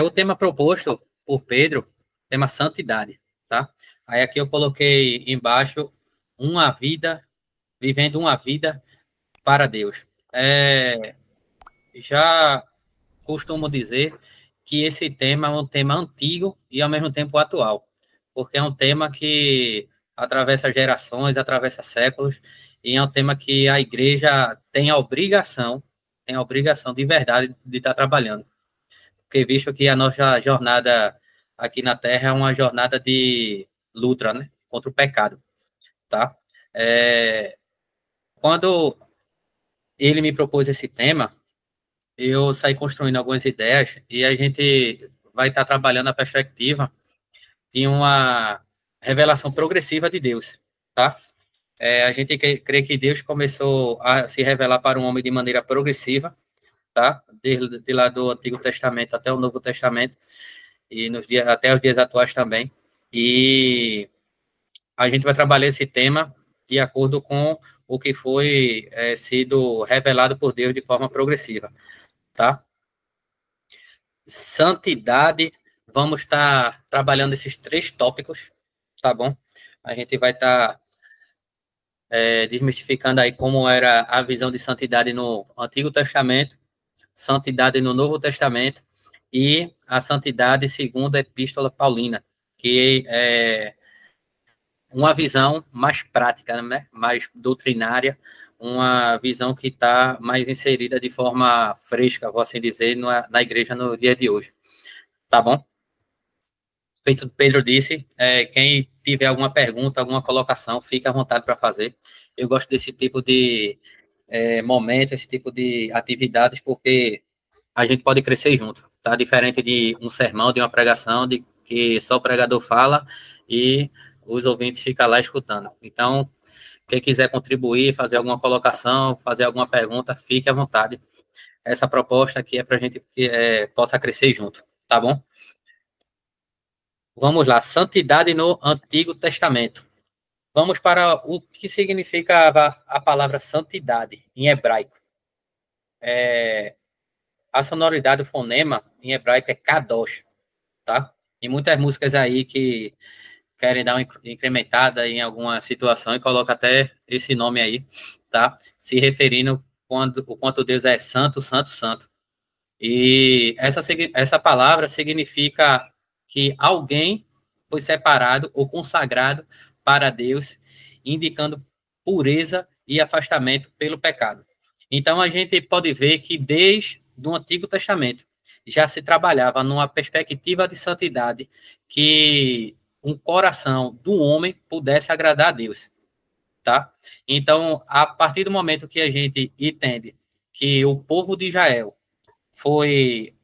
o tema proposto por Pedro, tema santidade, tá? Aí aqui eu coloquei embaixo vivendo uma vida para Deus. Já costumo dizer que esse tema é um tema antigo e ao mesmo tempo atual, porque é um tema que atravessa gerações, atravessa séculos, e é um tema que a igreja tem a obrigação de verdade de estar trabalhando. Porque visto que a nossa jornada aqui na Terra é uma jornada de luta, né, contra o pecado, tá? Quando ele me propôs esse tema, eu saí construindo algumas ideias e a gente vai estar trabalhando a perspectiva de uma revelação progressiva de Deus, tá? A gente crê que Deus começou a se revelar para o homem de maneira progressiva, tá? Desde lá do Antigo Testamento até o Novo Testamento e até os dias atuais também. E a gente vai trabalhar esse tema de acordo com o que foi sido revelado por Deus de forma progressiva, tá? Santidade, vamos estar trabalhando esses 3 tópicos, tá bom? A gente vai estar desmistificando aí como era a visão de santidade no Antigo Testamento, santidade no Novo Testamento e a santidade segundo a Epístola Paulina, que é uma visão mais prática, né? Mais doutrinária, uma visão que está mais inserida de forma fresca, vou assim dizer, na igreja no dia de hoje. Tá bom? Feito o Pedro disse, quem tiver alguma pergunta, alguma colocação, fique à vontade para fazer. Eu gosto desse tipo de momento, esse tipo de atividades, porque a gente pode crescer junto, tá? Diferente de um sermão, de uma pregação, de que só o pregador fala e os ouvintes ficam lá escutando. Então, quem quiser contribuir, fazer alguma colocação, fazer alguma pergunta, fique à vontade. Essa proposta aqui é para a gente que possa crescer junto, tá bom? Vamos lá, santidade no Antigo Testamento. Vamos para o que significa a palavra santidade em hebraico. A sonoridade do fonema em hebraico é kadosh, tá? E muitas músicas aí que querem dar uma incrementada em alguma situação e coloca até esse nome aí, tá? Se referindo o quanto Deus é santo, santo, santo. E essa palavra significa que alguém foi separado ou consagrado para Deus, indicando pureza e afastamento pelo pecado. Então, a gente pode ver que desde o Antigo Testamento já se trabalhava numa perspectiva de santidade que um coração do homem pudesse agradar a Deus, tá? Então, a partir do momento que a gente entende que o povo de Israel foi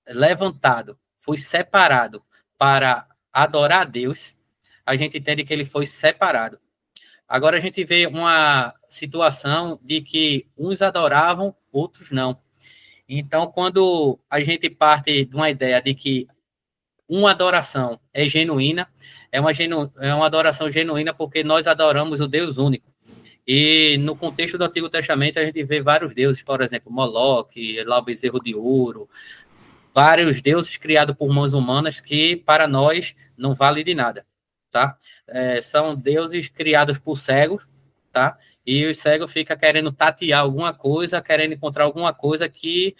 levantado, foi separado para adorar a Deus, a gente entende que ele foi separado. Agora a gente vê uma situação de que uns adoravam, outros não. Então, quando a gente parte de uma ideia de que uma adoração é genuína, é uma adoração genuína porque nós adoramos o Deus único. E no contexto do Antigo Testamento a gente vê vários deuses, por exemplo, Moloque, lá o bezerro de ouro, vários deuses criados por mãos humanas que para nós não vale de nada, tá? São deuses criados por cegos, tá? E o cego fica querendo tatear alguma coisa, querendo encontrar alguma coisa que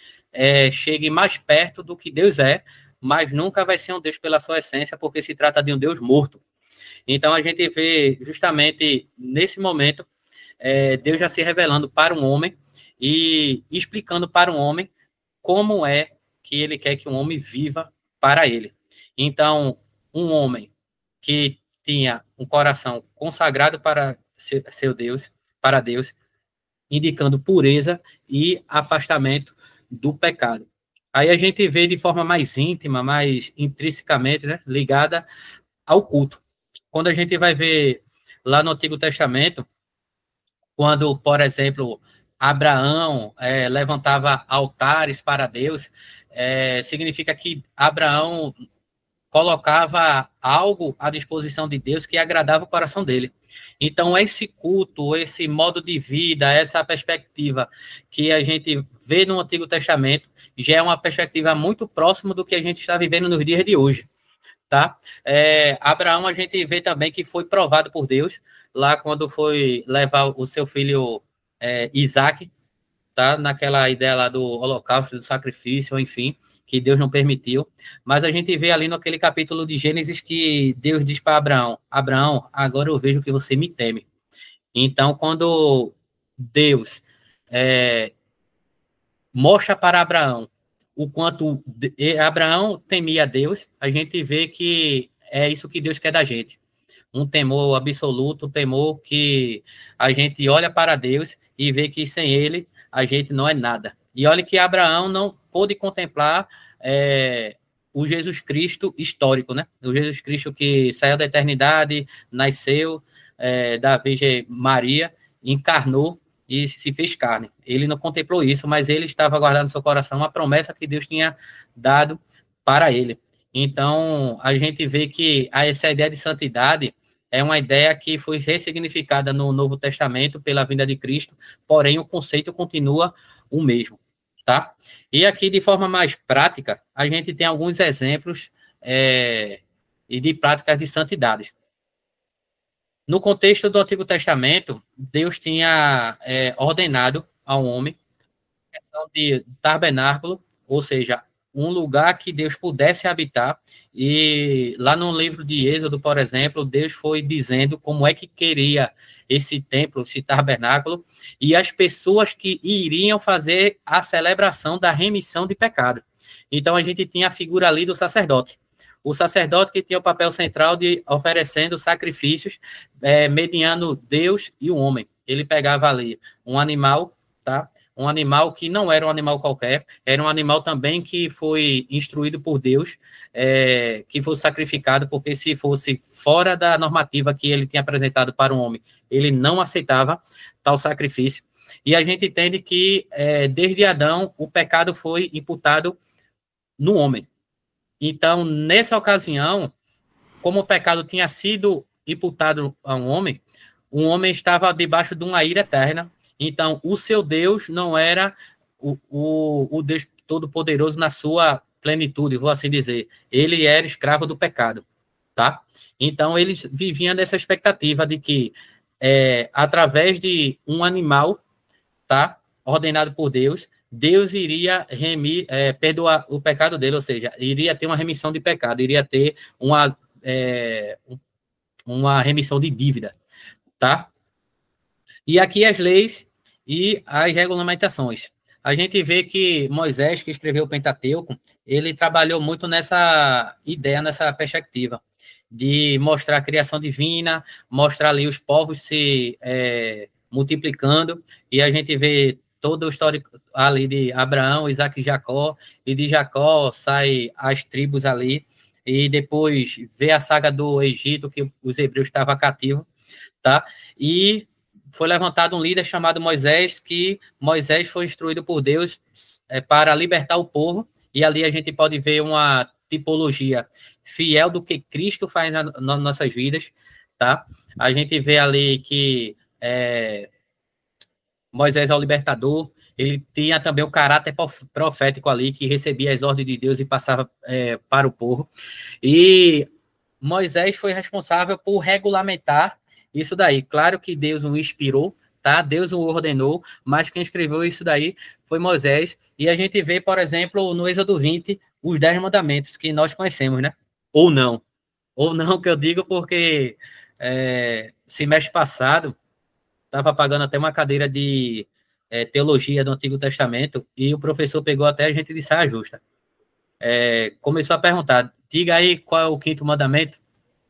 chegue mais perto do que Deus é, mas nunca vai ser um Deus pela sua essência, porque se trata de um Deus morto. Então a gente vê justamente nesse momento Deus já se revelando para um homem e explicando para um homem como é que ele quer que um homem viva para ele. Então, um homem que tinha um coração consagrado para seu Deus, para Deus, indicando pureza e afastamento do pecado. Aí a gente vê de forma mais íntima, mais intrinsecamente, né, ligada ao culto. Quando a gente vai ver lá no Antigo Testamento, quando, por exemplo, Abraão levantava altares para Deus, significa que Abraão colocava algo à disposição de Deus que agradava o coração dele. Então, esse culto, esse modo de vida, essa perspectiva que a gente vê no Antigo Testamento, já é uma perspectiva muito próxima do que a gente está vivendo nos dias de hoje, tá? Abraão, a gente vê também que foi provado por Deus, lá quando foi levar o seu filho Isaac, tá? Naquela ideia lá do holocausto, do sacrifício, enfim, que Deus não permitiu. Mas a gente vê ali naquele capítulo de Gênesis que Deus diz para Abraão: Abraão, agora eu vejo que você me teme. Então, quando Deus mostra para Abraão o quanto Abraão temia a Deus, a gente vê que é isso que Deus quer da gente. Um temor absoluto, um temor que a gente olha para Deus e vê que sem Ele a gente não é nada. E olha que Abraão não pôde contemplar o Jesus Cristo histórico, né? O Jesus Cristo que saiu da eternidade, nasceu da Virgem Maria, encarnou e se fez carne. Ele não contemplou isso, mas ele estava guardando no seu coração a promessa que Deus tinha dado para ele. Então, a gente vê que essa ideia de santidade é uma ideia que foi ressignificada no Novo Testamento pela vinda de Cristo, porém o conceito continua o mesmo, tá? E aqui, de forma mais prática, a gente tem alguns exemplos de práticas de santidade. No contexto do Antigo Testamento, Deus tinha ordenado ao homem a questão de tabernáculo, ou seja, um lugar que Deus pudesse habitar. E lá no livro de Êxodo, por exemplo, Deus foi dizendo como é que queria esse templo, esse tabernáculo, e as pessoas que iriam fazer a celebração da remissão de pecado. Então, a gente tinha a figura ali do sacerdote. O sacerdote que tinha o papel central de oferecendo sacrifícios, mediando Deus e o homem. Ele pegava ali um animal, tá? Um animal que não era um animal qualquer, era um animal também que foi instruído por Deus, que fosse sacrificado, porque se fosse fora da normativa que ele tinha apresentado para o homem, ele não aceitava tal sacrifício. E a gente entende que, desde Adão, o pecado foi imputado no homem. Então, nessa ocasião, como o pecado tinha sido imputado a um homem estava debaixo de uma ira eterna. Então, o seu Deus não era o Deus Todo-Poderoso na sua plenitude, vou assim dizer. Ele era escravo do pecado, tá? Então, eles viviam nessa expectativa de que, através de um animal, tá? Ordenado por Deus, Deus iria perdoar o pecado dele, ou seja, iria ter uma remissão de pecado, iria ter uma remissão de dívida, tá? E aqui as leis e as regulamentações. A gente vê que Moisés, que escreveu o Pentateuco, ele trabalhou muito nessa ideia, nessa perspectiva, de mostrar a criação divina, mostrar ali os povos se multiplicando, e a gente vê todo o histórico ali de Abraão, Isaac e Jacó, e de Jacó sai as tribos ali, e depois vê a saga do Egito, que os hebreus estavam cativos, tá? E foi levantado um líder chamado Moisés, que Moisés foi instruído por Deus para libertar o povo, e ali a gente pode ver uma tipologia fiel do que Cristo faz nas nossas vidas, tá? A gente vê ali que Moisés é o libertador, ele tinha também o caráter profético ali, que recebia as ordens de Deus e passava para o povo. E Moisés foi responsável por regulamentar isso daí. Claro que Deus o inspirou, tá? Deus o ordenou, mas quem escreveu isso daí foi Moisés. E a gente vê, por exemplo, no Êxodo 20, os 10 mandamentos que nós conhecemos, né? Ou não. Ou não, que eu digo porque semestre passado estava pagando até uma cadeira de teologia do Antigo Testamento e o professor pegou até a gente de saia justa. Começou a perguntar, diga aí qual é o quinto mandamento,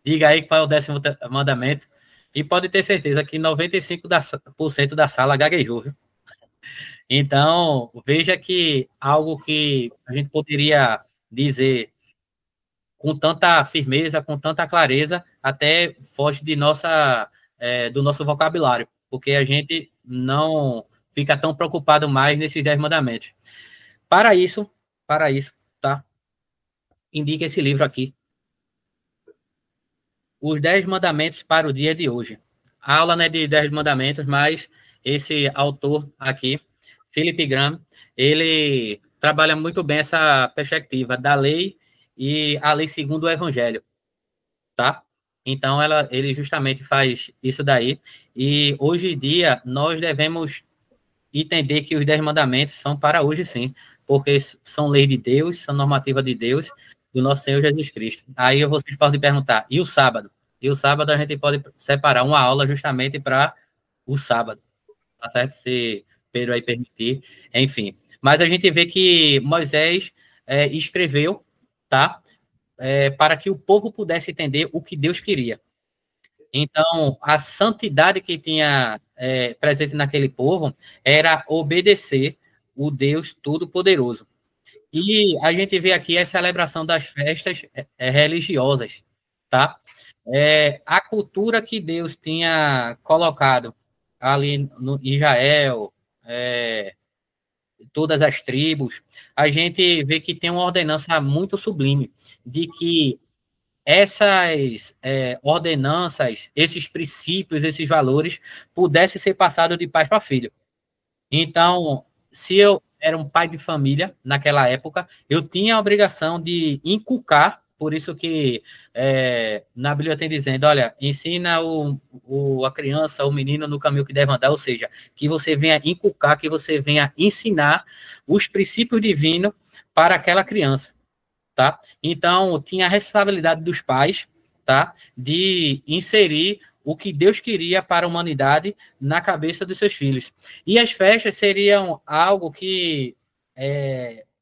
diga aí qual é o 10º mandamento, e pode ter certeza que 95% da sala gaguejou, viu? Então, veja que algo que a gente poderia dizer com tanta firmeza, com tanta clareza, até foge de do nosso vocabulário, porque a gente não fica tão preocupado mais nesses 10 mandamentos. Para isso, tá? Indica esse livro aqui. Os 10 mandamentos para o dia de hoje. a aula não é de 10 mandamentos, mas esse autor aqui, Philip Graham, ele trabalha muito bem essa perspectiva da lei e a lei segundo o evangelho, tá? Então, ele justamente faz isso daí. E hoje em dia, nós devemos entender que os 10 mandamentos são para hoje, sim, porque são lei de Deus, são normativa de Deus, do nosso Senhor Jesus Cristo. Aí vocês podem perguntar, e o sábado? E o sábado a gente pode separar uma aula justamente para o sábado, tá certo? Se Pedro aí permitir, enfim. Mas a gente vê que Moisés escreveu, tá? Para que o povo pudesse entender o que Deus queria. Então, a santidade que tinha presente naquele povo era obedecer o Deus Todo-Poderoso. E a gente vê aqui a celebração das festas religiosas, tá? A cultura que Deus tinha colocado ali no Israel, todas as tribos, a gente vê que tem uma ordenança muito sublime de que essas ordenanças, esses princípios, esses valores, pudessem ser passados de pai para filho. Então, se eu era um pai de família naquela época, eu tinha a obrigação de inculcar, por isso que na Bíblia tem dizendo, olha, ensina a criança, o menino no caminho que deve andar, ou seja, que você venha inculcar, que você venha ensinar os princípios divinos para aquela criança. Tá? Então, tinha a responsabilidade dos pais, tá? De inserir o que Deus queria para a humanidade na cabeça dos seus filhos. E as festas seriam algo que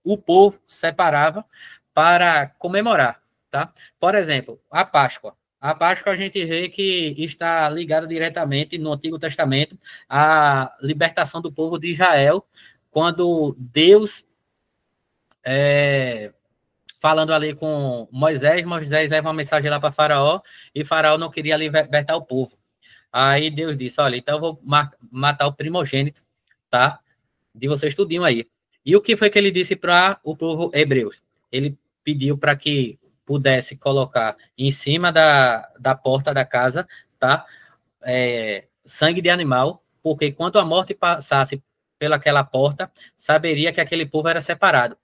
o povo separava para comemorar, tá? Por exemplo, a Páscoa. A Páscoa a gente vê que está ligada diretamente no Antigo Testamento à libertação do povo de Israel, quando Deus falando ali com Moisés leva uma mensagem lá para Faraó, e Faraó não queria libertar o povo. Aí Deus disse, olha, então eu vou matar o primogênito, tá? De vocês tudinho aí. E o que foi que ele disse para o povo hebreu? Ele pediu para que pudesse colocar em cima da porta da casa, tá? Sangue de animal, porque quando a morte passasse pelaquela porta, saberia que aquele povo era separado.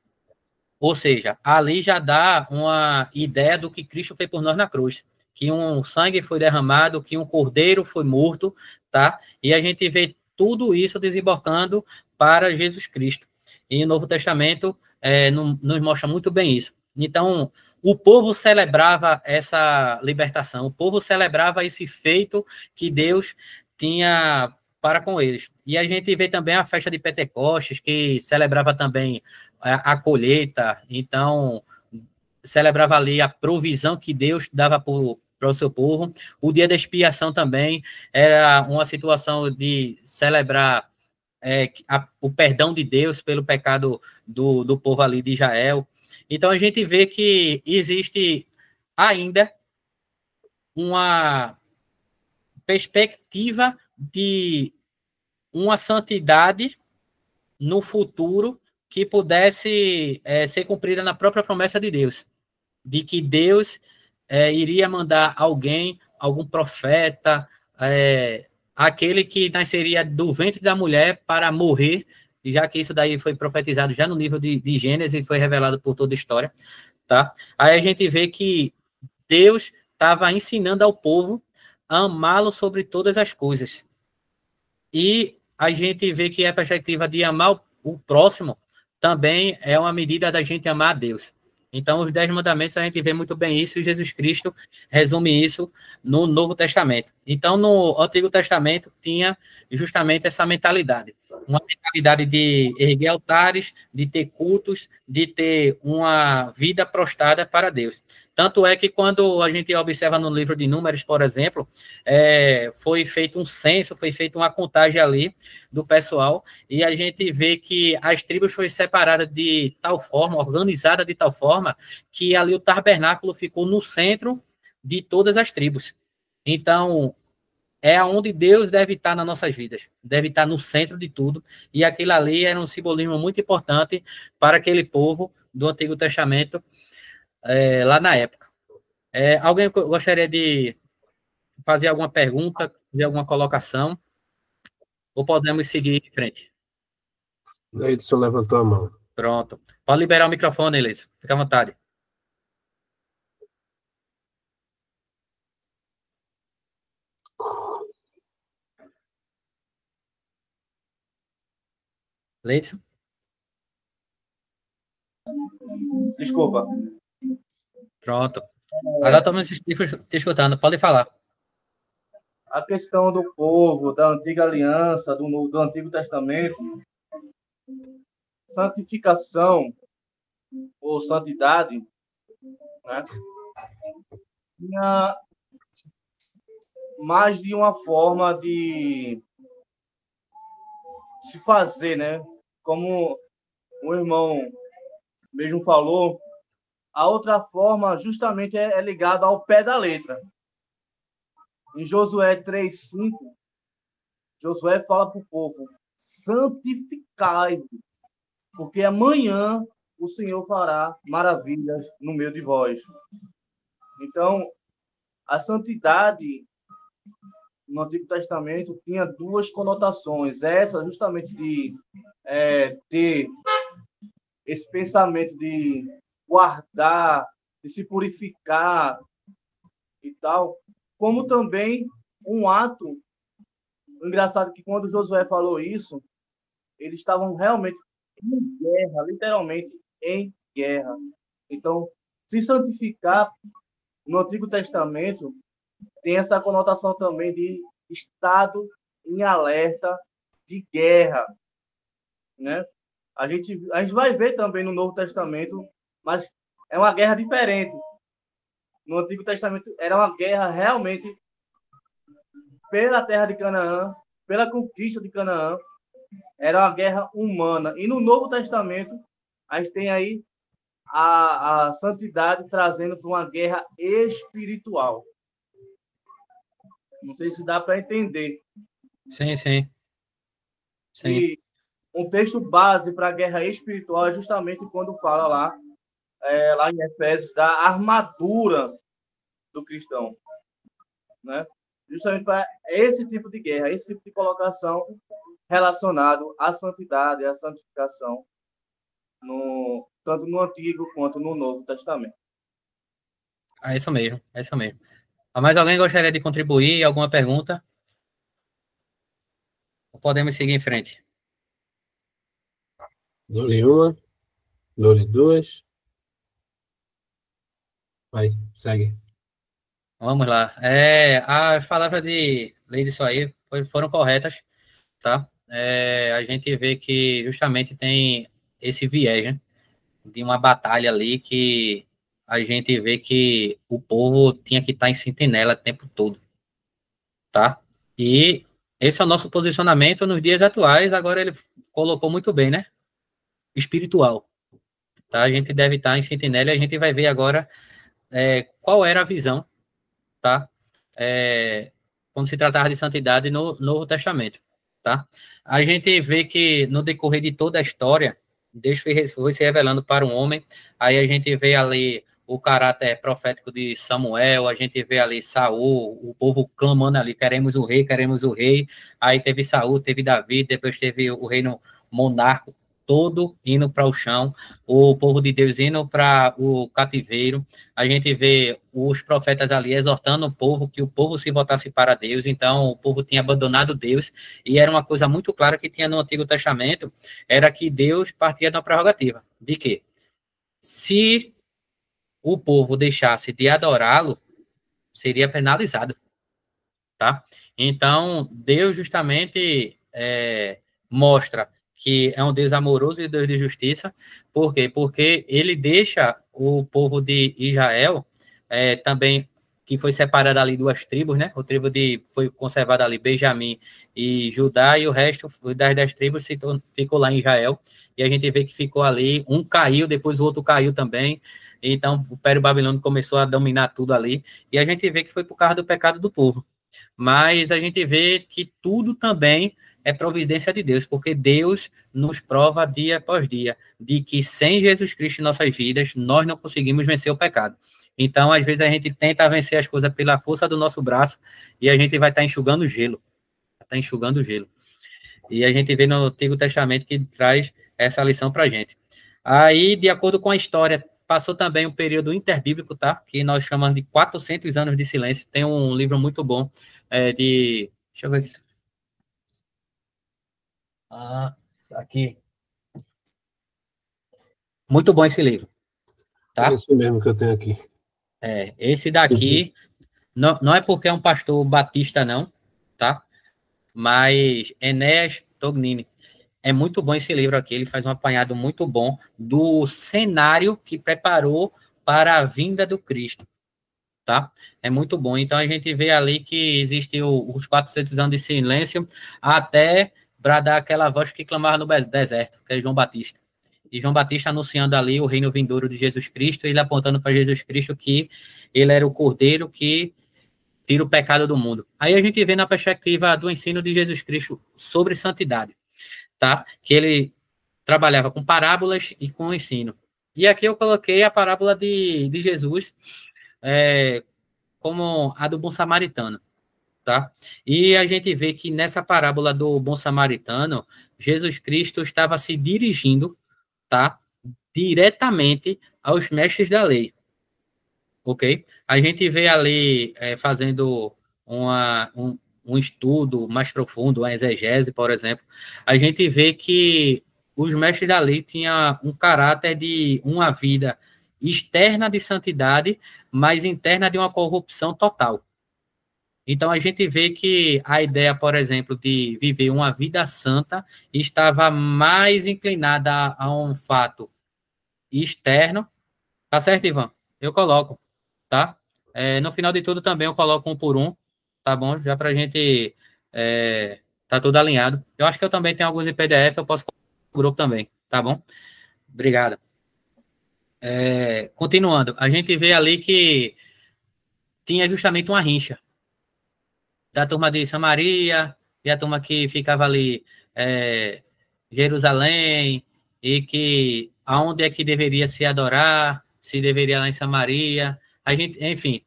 Ou seja, ali já dá uma ideia do que Cristo fez por nós na cruz, que um sangue foi derramado, que um cordeiro foi morto, tá? E a gente vê tudo isso desembocando para Jesus Cristo. E o Novo Testamento nos mostra muito bem isso. Então, o povo celebrava essa libertação, o povo celebrava esse feito que Deus tinha para com eles. E a gente vê também a festa de Pentecostes, que celebrava também a colheita, então celebrava ali a provisão que Deus dava para o seu povo. O dia da expiação também era uma situação de celebrar o perdão de Deus pelo pecado do povo ali de Israel. Então a gente vê que existe ainda uma perspectiva de uma santidade no futuro que pudesse ser cumprida na própria promessa de Deus, de que Deus iria mandar alguém, algum profeta, aquele que nasceria do ventre da mulher para morrer, já que isso daí foi profetizado já no nível de Gênesis e foi revelado por toda a história, tá? Aí a gente vê que Deus estava ensinando ao povo a amá-lo sobre todas as coisas. E a gente vê que a perspectiva de amar o próximo também é uma medida da gente amar a Deus. Então, os 10 mandamentos, a gente vê muito bem isso, e Jesus Cristo resume isso no Novo Testamento. Então, no Antigo Testamento, tinha justamente essa mentalidade. Uma mentalidade de erguer altares, de ter cultos, de ter uma vida prostrada para Deus. Tanto é que quando a gente observa no livro de Números, por exemplo, foi feito um censo, foi feita uma contagem ali do pessoal, e a gente vê que as tribos foram separadas de tal forma, organizadas de tal forma, que ali o tabernáculo ficou no centro de todas as tribos. Então, é onde Deus deve estar nas nossas vidas, deve estar no centro de tudo, e aquilo ali era um simbolismo muito importante para aquele povo do Antigo Testamento, lá na época. Alguém gostaria de fazer alguma pergunta, fazer alguma colocação ou podemos seguir em frente? Leidson levantou a mão. Pronto. Pode liberar o microfone, Leidson. Fica à vontade. Leidson? Desculpa. Pronto. Agora estamos te escutando. Pode falar. A questão do povo, da antiga aliança, do Antigo Testamento, santificação ou santidade, né? Tinha mais de uma forma de se fazer, né? Como o irmão mesmo falou, a outra forma justamente é ligada ao pé da letra. Em Josué 3:5, Josué fala para o povo: santificai-vos, porque amanhã o Senhor fará maravilhas no meio de vós. Então, a santidade no Antigo Testamento tinha duas conotações. Essa justamente de ter esse pensamento de guardar, de se purificar e tal, como também um ato engraçado que quando Josué falou isso, eles estavam realmente em guerra, literalmente em guerra. Então, se santificar no Antigo Testamento tem essa conotação também de estado em alerta de guerra, né? A gente vai ver também no Novo Testamento, mas é uma guerra diferente. No Antigo Testamento era uma guerra realmente pela terra de Canaã, pela conquista de Canaã, era uma guerra humana. E no Novo Testamento, a gente tem aí a santidade trazendo para uma guerra espiritual. Não sei se dá para entender. Sim, sim. Sim. E um texto base para a guerra espiritual é justamente quando fala lá em Efésios, da armadura do cristão, né? Justamente para esse tipo de guerra, esse tipo de colocação relacionado à santidade, à santificação, tanto no Antigo quanto no Novo Testamento. É isso mesmo, é isso mesmo. Mais alguém gostaria de contribuir? Alguma pergunta? Ou podemos seguir em frente? Dou-lhe uma, dou-lhe duas. Vai, segue. Vamos lá. As palavras de Leidson aí foram corretas, tá? A gente vê que justamente tem esse viés, né? De uma batalha ali que a gente vê que o povo tinha que estar em sentinela o tempo todo, tá? E esse é o nosso posicionamento nos dias atuais. Agora ele colocou muito bem, né? Espiritual, tá? A gente deve estar em sentinela e a gente vai ver agora qual era a visão, tá? Quando se tratava de santidade no Novo Testamento, tá? A gente vê que no decorrer de toda a história, Deus foi se revelando para um homem, aí a gente vê ali o caráter profético de Samuel, a gente vê ali Saul, o povo clamando ali, queremos o rei, aí teve Saul, teve Davi, depois teve o reino monarca, todo indo para o chão, o povo de Deus indo para o cativeiro, a gente vê os profetas ali exortando o povo, que o povo se voltasse para Deus, então o povo tinha abandonado Deus, e era uma coisa muito clara que tinha no Antigo Testamento, era que Deus partia de uma prerrogativa, de que se o povo deixasse de adorá-lo, seria penalizado, tá? Então, Deus justamente mostra que é um Deus amoroso e Deus de justiça. Por quê? Porque ele deixa o povo de Israel também, que foi separado ali duas tribos, né? O tribo foi conservado ali Benjamim e Judá, e o resto das 10 tribos ficou lá em Israel. E a gente vê que ficou ali, um caiu, depois o outro caiu também. Então, o Império Babilônico começou a dominar tudo ali. E a gente vê que foi por causa do pecado do povo. Mas a gente vê que tudo também é providência de Deus, porque Deus nos prova dia após dia de que sem Jesus Cristo em nossas vidas, nós não conseguimos vencer o pecado. Então, às vezes, a gente tenta vencer as coisas pela força do nosso braço e a gente vai estar enxugando gelo. Está enxugando gelo. E a gente vê no Antigo Testamento que traz essa lição para a gente. Aí, de acordo com a história, passou também um período interbíblico, tá? Que nós chamamos de 400 anos de silêncio. Tem um livro muito bom de... Deixa eu ver aqui. Aqui. Muito bom esse livro, tá? É esse mesmo que eu tenho aqui. Esse daqui, não é porque é um pastor batista, não, tá? Mas Enéas Tognini. É muito bom esse livro aqui, ele faz um apanhado muito bom do cenário que preparou para a vinda do Cristo, tá? É muito bom. Então, a gente vê ali que existe os 400 anos de silêncio até bradar aquela voz que clamava no deserto, que é João Batista. E João Batista anunciando ali o reino vindouro de Jesus Cristo, ele apontando para Jesus Cristo que ele era o cordeiro que tira o pecado do mundo. Aí a gente vê na perspectiva do ensino de Jesus Cristo sobre santidade, tá? Que ele trabalhava com parábolas e com ensino. E aqui eu coloquei a parábola de Jesus como a do bom samaritano, tá? E a gente vê que nessa parábola do bom samaritano, Jesus Cristo estava se dirigindo, tá? Diretamente aos mestres da lei, ok? A gente vê ali fazendo um estudo mais profundo, uma exegese, por exemplo, a gente vê que os mestres da lei tinham um caráter de uma vida externa de santidade, mas interna de uma corrupção total. Então, a gente vê que a ideia, por exemplo, de viver uma vida santa estava mais inclinada a um fato externo. Tá certo, Ivan? Eu coloco, tá? No final de tudo também eu coloco um por um, tá bom? Já pra gente tá tudo alinhado. Eu acho que eu também tenho alguns em PDF, eu posso colocar no grupo também, tá bom? Obrigado. Continuando, a gente vê ali que tinha justamente uma rincha da turma de Samaria e a turma que ficava ali Jerusalém, e que aonde é que deveria se adorar, se deveria lá em Samaria, enfim.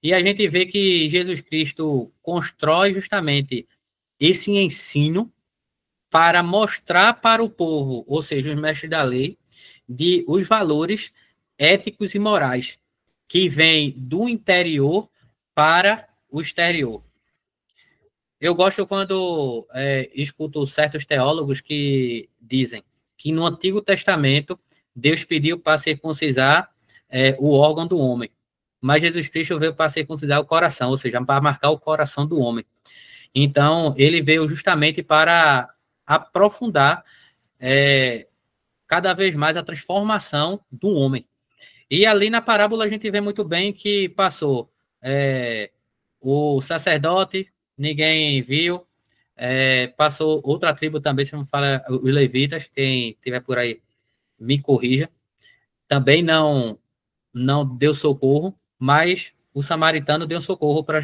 E a gente vê que Jesus Cristo constrói justamente esse ensino para mostrar para o povo, ou seja, os mestres da lei, de os valores éticos e morais que vêm do interior para o exterior. Eu gosto quando escuto certos teólogos que dizem que no Antigo Testamento Deus pediu para circuncidar o órgão do homem, mas Jesus Cristo veio para circuncidar o coração, ou seja, para marcar o coração do homem. Então, ele veio justamente para aprofundar cada vez mais a transformação do homem. E ali na parábola a gente vê muito bem que passou o sacerdote, ninguém viu, passou outra tribo também, se não fala, os levitas, quem estiver por aí me corrija, também não deu socorro, mas o samaritano deu socorro para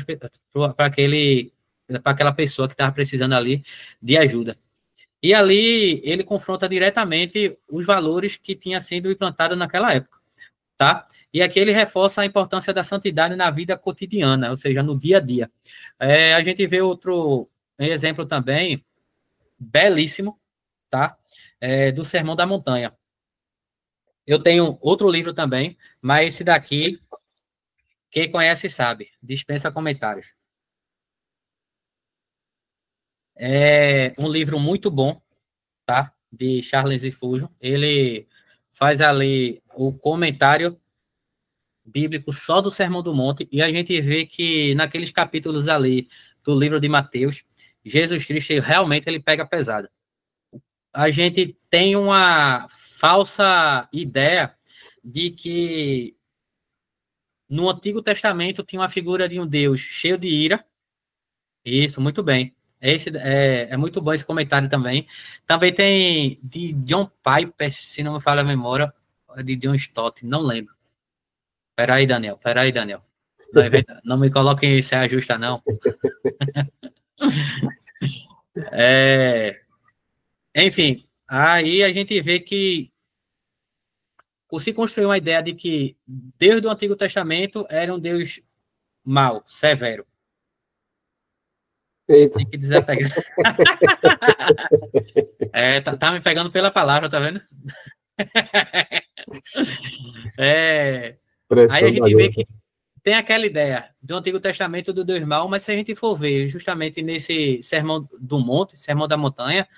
aquela pessoa que estava precisando ali de ajuda. E ali ele confronta diretamente os valores que tinham sido implantados naquela época, tá? E aqui ele reforça a importância da santidade na vida cotidiana, ou seja, no dia a dia. A gente vê outro exemplo também, belíssimo, tá? Do Sermão da Montanha. Eu tenho outro livro também, mas esse daqui, quem conhece sabe, dispensa comentários. É um livro muito bom, tá? De Charles Spurgeon. Ele faz ali o comentário bíblico só do Sermão do Monte, e a gente vê que naqueles capítulos ali do livro de Mateus, Jesus Cristo realmente ele pega pesado. A gente tem uma falsa ideia de que no Antigo Testamento tinha uma figura de um Deus cheio de ira. Isso, muito bem. É muito bom esse comentário também. Também tem de John Piper, se não me falha a memória, de John Stott, não lembro. Peraí, Daniel. Não me coloquem se ajusta, não. Enfim, aí a gente vê que se construiu uma ideia de que Deus do Antigo Testamento era um Deus mau, severo. Eita. Tem que desapegar. Tá me pegando pela palavra, tá vendo? Aí a gente vê que tem aquela ideia do Antigo Testamento do Deus mau, mas se a gente for ver justamente nesse Sermão do Monte, Sermão da Montanha,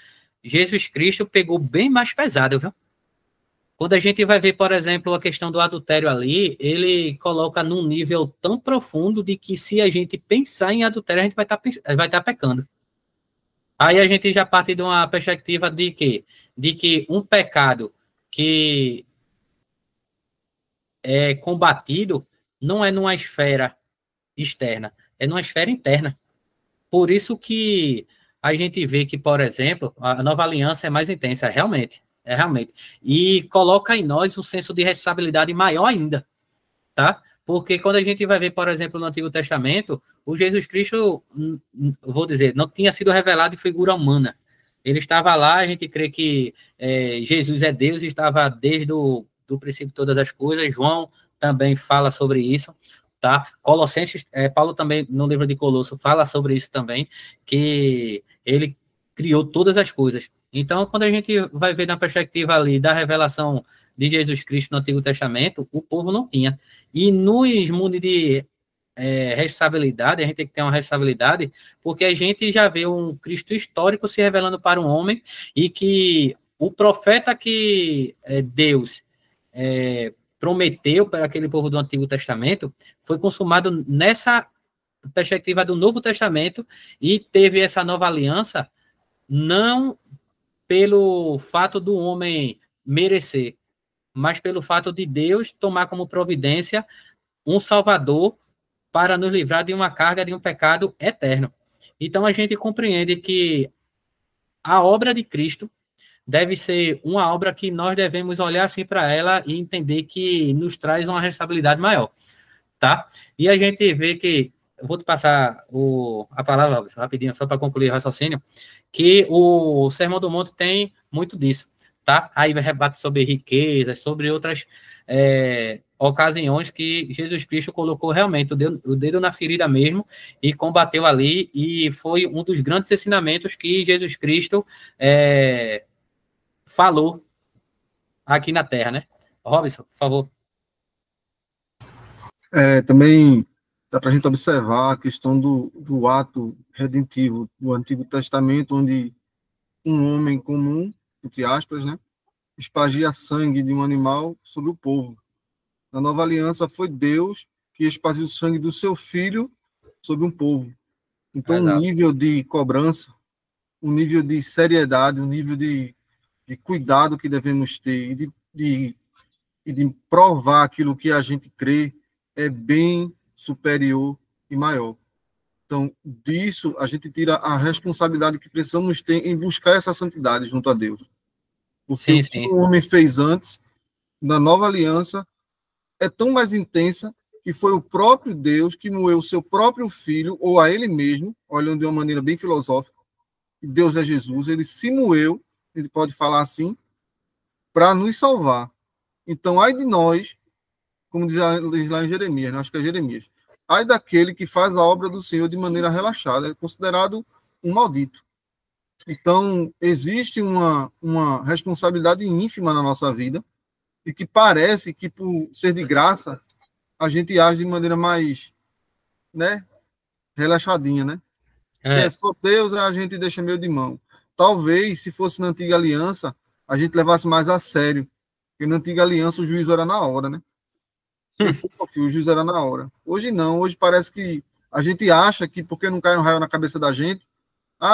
Jesus Cristo pegou bem mais pesado, viu? Quando a gente vai ver, por exemplo, a questão do adultério ali, ele coloca num nível tão profundo de que se a gente pensar em adultério, a gente vai estar pecando. Aí a gente já parte de uma perspectiva de quê? De que um pecado que é combatido não é numa esfera externa, é numa esfera interna. Por isso que a gente vê que, por exemplo, a nova aliança é mais intensa, realmente. E coloca em nós um senso de responsabilidade maior ainda, tá? Porque quando a gente vai ver, por exemplo, no Antigo Testamento, o Jesus Cristo, vou dizer, não tinha sido revelado em figura humana. Ele estava lá, a gente crê que Jesus é Deus, estava desde o do princípio de todas as coisas. João também fala sobre isso, tá? Colossenses, Paulo também, no livro de Colosso, fala sobre isso também, que ele criou todas as coisas. Então, quando a gente vai ver na perspectiva ali da revelação de Jesus Cristo no Antigo Testamento, o povo não tinha. E nos mundos de responsabilidade, a gente tem que ter uma responsabilidade, porque a gente já vê um Cristo histórico se revelando para um homem e que o profeta que Deus prometeu para aquele povo do Antigo Testamento foi consumado nessa perspectiva do Novo Testamento e teve essa nova aliança não pelo fato do homem merecer, mas pelo fato de Deus tomar como providência um Salvador para nos livrar de uma carga de um pecado eterno. Então a gente compreende que a obra de Cristo deve ser uma obra que nós devemos olhar assim para ela e entender que nos traz uma responsabilidade maior, tá? E a gente vê que, eu vou te passar a palavra rapidinho, só para concluir o raciocínio, que o Sermão do Monte tem muito disso, tá? Aí rebate sobre riquezas, sobre outras ocasiões que Jesus Cristo colocou realmente o dedo na ferida mesmo e combateu ali, e foi um dos grandes ensinamentos que Jesus Cristo falou aqui na Terra, né? Robson, por favor. Também dá para a gente observar a questão do ato redentivo do Antigo Testamento, onde um homem comum, entre aspas, né, espargia sangue de um animal sobre o povo. Na nova aliança foi Deus que espargiu o sangue do seu filho sobre um povo. Então, um nível de cobrança, um nível de seriedade, um nível de cuidado que devemos ter e de provar aquilo que a gente crê é bem superior e maior. Então, disso, a gente tira a responsabilidade que precisamos ter em buscar essa santidade junto a Deus. Porque o que o homem fez antes, na nova aliança, é tão mais intensa que foi o próprio Deus que moeu o seu próprio filho, ou a ele mesmo, olhando de uma maneira bem filosófica, que Deus é Jesus, ele se moeu, ele pode falar assim, para nos salvar. Então, ai de nós, como diz lá em Jeremias, né? Acho que é Jeremias, ai daquele que faz a obra do Senhor de maneira relaxada, é considerado um maldito. Então, existe uma responsabilidade ínfima na nossa vida, e que parece que, por ser de graça, a gente age de maneira mais, né, relaxadinha, né? É só Deus, a gente deixa meio de mão. Talvez, se fosse na antiga aliança, a gente levasse mais a sério, porque na antiga aliança o juízo era na hora, né? O juízo era na hora. Hoje não, hoje parece que a gente acha que porque não cai um raio na cabeça da gente,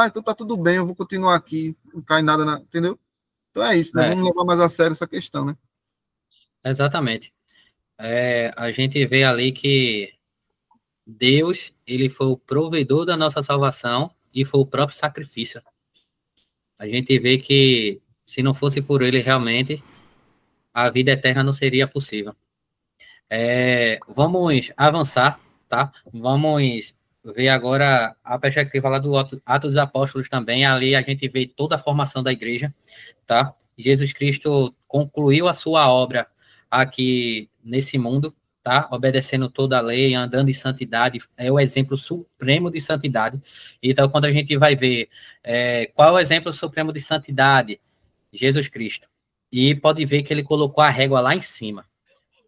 então tá tudo bem, eu vou continuar aqui, não cai nada, entendeu? Então é isso, né? Vamos levar mais a sério essa questão, né? Exatamente. A gente vê ali que Deus, ele foi o provedor da nossa salvação e foi o próprio sacrifício. A gente vê que se não fosse por ele realmente, a vida eterna não seria possível. Vamos avançar, tá? Vamos ver agora a perspectiva lá do Atos dos Apóstolos também. Ali a gente vê toda a formação da igreja, tá? Jesus Cristo concluiu a sua obra aqui nesse mundo, tá? Obedecendo toda a lei, andando em santidade, é o exemplo supremo de santidade. Então, quando a gente vai ver qual é o exemplo supremo de santidade, Jesus Cristo. E pode ver que ele colocou a régua lá em cima.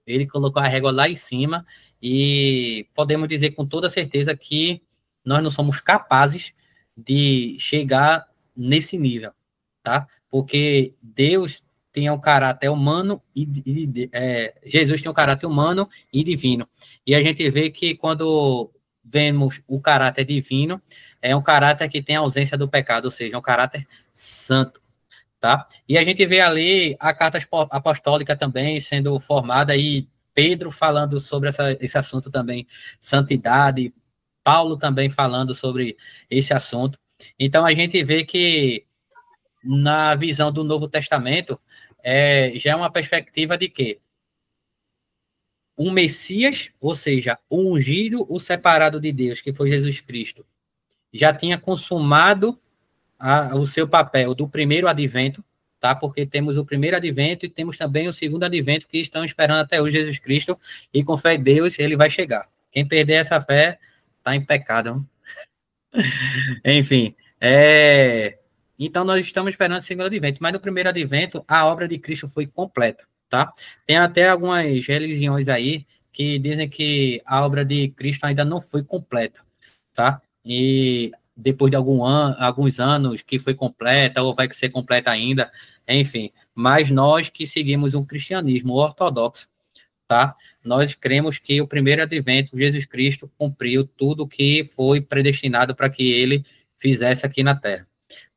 Ele colocou a régua lá em cima e podemos dizer com toda certeza que nós não somos capazes de chegar nesse nível, tá? Porque Deus tem um caráter humano Jesus tem um caráter humano e divino. E a gente vê que quando vemos o caráter divino, é um caráter que tem a ausência do pecado, ou seja, é um caráter santo. Tá? E a gente vê ali a carta apostólica também sendo formada e Pedro falando sobre esse assunto também, santidade, Paulo também falando sobre esse assunto. Então a gente vê que na visão do Novo Testamento já é uma perspectiva de que um Messias, ou seja, o ungido, o separado de Deus, que foi Jesus Cristo, já tinha consumado o seu papel do primeiro advento, tá? Porque temos o primeiro advento e temos também o segundo advento que estão esperando até hoje Jesus Cristo, e com fé em Deus ele vai chegar. Quem perder essa fé está em pecado. Enfim, então nós estamos esperando o segundo advento, mas no primeiro advento a obra de Cristo foi completa, tá? Tem até algumas religiões aí que dizem que a obra de Cristo ainda não foi completa, tá? E depois de alguns anos que foi completa, ou vai ser completa ainda, enfim. Mas nós que seguimos um cristianismo ortodoxo, tá? Nós cremos que o primeiro advento, Jesus Cristo, cumpriu tudo que foi predestinado para que ele fizesse aqui na Terra,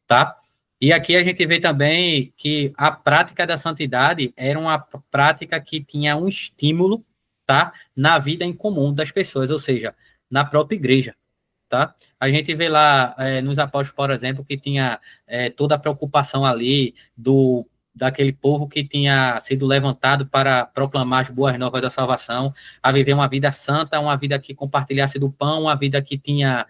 tá? E aqui a gente vê também que a prática da santidade era uma prática que tinha um estímulo, tá? Na vida em comum das pessoas, ou seja, na própria igreja. Tá? A gente vê lá nos apóstolos, por exemplo, que tinha toda a preocupação ali daquele povo que tinha sido levantado para proclamar as boas novas da salvação, a viver uma vida santa, uma vida que compartilhasse do pão, uma vida que tinha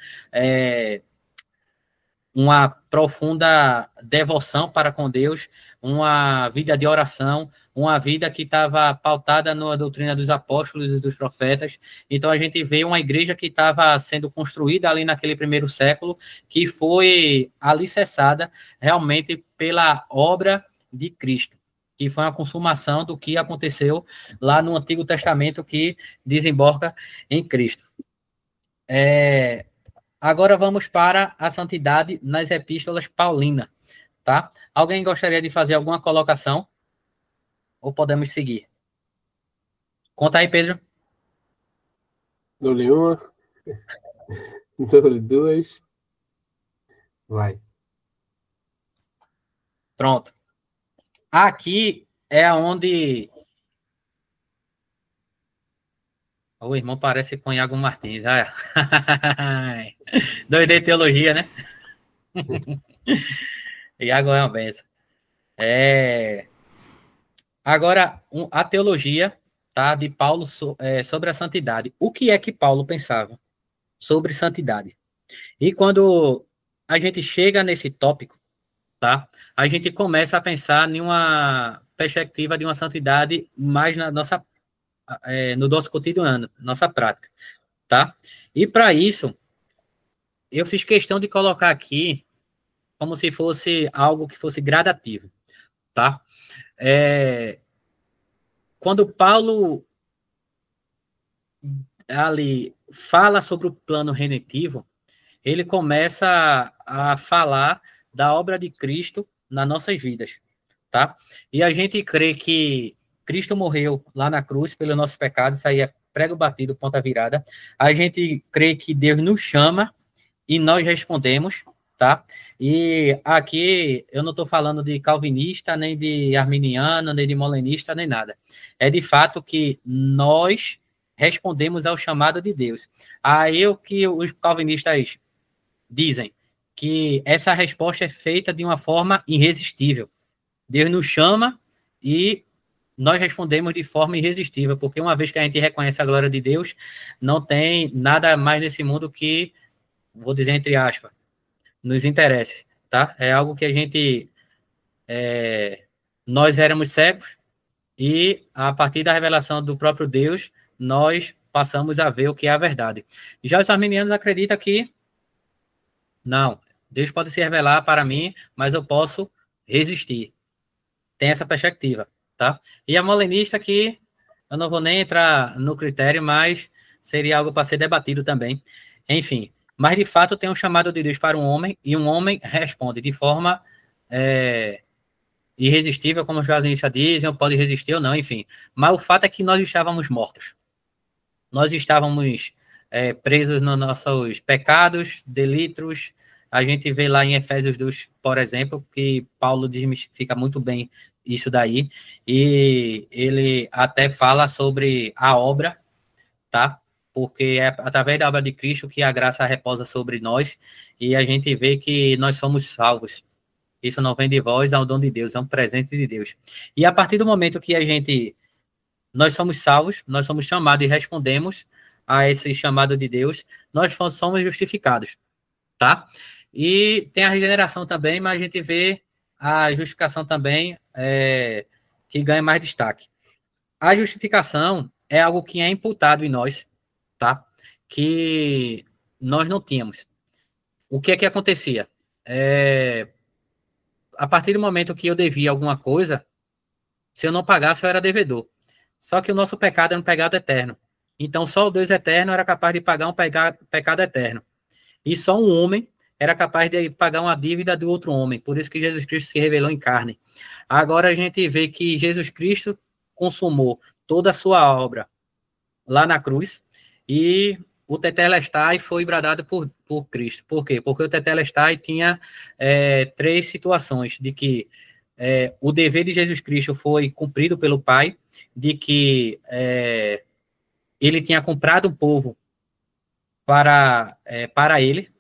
uma profunda devoção para com Deus, uma vida de oração, uma vida que estava pautada na doutrina dos apóstolos e dos profetas. Então, a gente vê uma igreja que estava sendo construída ali naquele primeiro século, que foi alicerçada realmente pela obra de Cristo, que foi a consumação do que aconteceu lá no Antigo Testamento, que desemboca em Cristo. Agora vamos para a santidade nas epístolas paulinas, tá? Alguém gostaria de fazer alguma colocação? Ou podemos seguir? Conta aí, Pedro. Dou-lhe uma. Dou-lhe duas. Vai. Pronto. Aqui é onde o irmão parece com Iago Martins. Dois de teologia, né? Iago é uma benção. Agora, a teologia, tá, de Paulo sobre a santidade. O que é que Paulo pensava sobre santidade? E quando a gente chega nesse tópico, tá, a gente começa a pensar em uma perspectiva de uma santidade mais no nosso cotidiano, nossa prática, tá? E para isso, eu fiz questão de colocar aqui como se fosse algo que fosse gradativo, tá? Quando Paulo ali fala sobre o plano redentivo, ele começa a falar da obra de Cristo nas nossas vidas, tá? E a gente crê que Cristo morreu lá na cruz pelos nossos pecados, isso aí é prego batido, ponta virada. A gente crê que Deus nos chama e nós respondemos, tá? E aqui eu não estou falando de calvinista, nem de arminiano, nem de molenista, nem nada. É de fato que nós respondemos ao chamado de Deus. Aí o que os calvinistas dizem, que essa resposta é feita de uma forma irresistível. Deus nos chama e nós respondemos de forma irresistível, porque uma vez que a gente reconhece a glória de Deus, não tem nada mais nesse mundo que vou dizer entre aspas, nos interesses, tá? É algo que a gente, nós éramos cegos e a partir da revelação do próprio Deus, nós passamos a ver o que é a verdade. Já os arminianos acreditam que não, Deus pode se revelar para mim, mas eu posso resistir. Tem essa perspectiva, tá? E a molenista que eu não vou nem entrar no critério, mas seria algo para ser debatido também. Enfim, mas de fato tem um chamado de Deus para um homem e um homem responde de forma irresistível, como os jornalistas dizem, pode resistir ou não, enfim. Mas o fato é que nós estávamos mortos. Nós estávamos presos nos nossos pecados, delitos. A gente vê lá em Efésios 2, por exemplo, que Paulo desmistifica muito bem isso daí, e ele até fala sobre a obra, tá? Porque é através da obra de Cristo que a graça reposa sobre nós, e a gente vê que nós somos salvos. Isso não vem de vós, é um dom de Deus, é um presente de Deus. E a partir do momento que nós somos salvos, nós somos chamados e respondemos a esse chamado de Deus, nós somos justificados, tá? E tem a regeneração também, mas a gente vê a justificação também que ganha mais destaque. A justificação é algo que é imputado em nós, tá? Que nós não tínhamos. O que é que acontecia? A partir do momento que eu devia alguma coisa, se eu não pagasse, eu era devedor. Só que o nosso pecado era um pecado eterno. Então, só o Deus eterno era capaz de pagar um pecado eterno. E só um homem era capaz de pagar uma dívida do outro homem. Por isso que Jesus Cristo se revelou em carne. Agora a gente vê que Jesus Cristo consumou toda a sua obra lá na cruz e o Tetelestai foi bradado por Cristo. Por quê? Porque o Tetelestai tinha 3 situações de que o dever de Jesus Cristo foi cumprido pelo Pai, de que ele tinha comprado um povo para ele,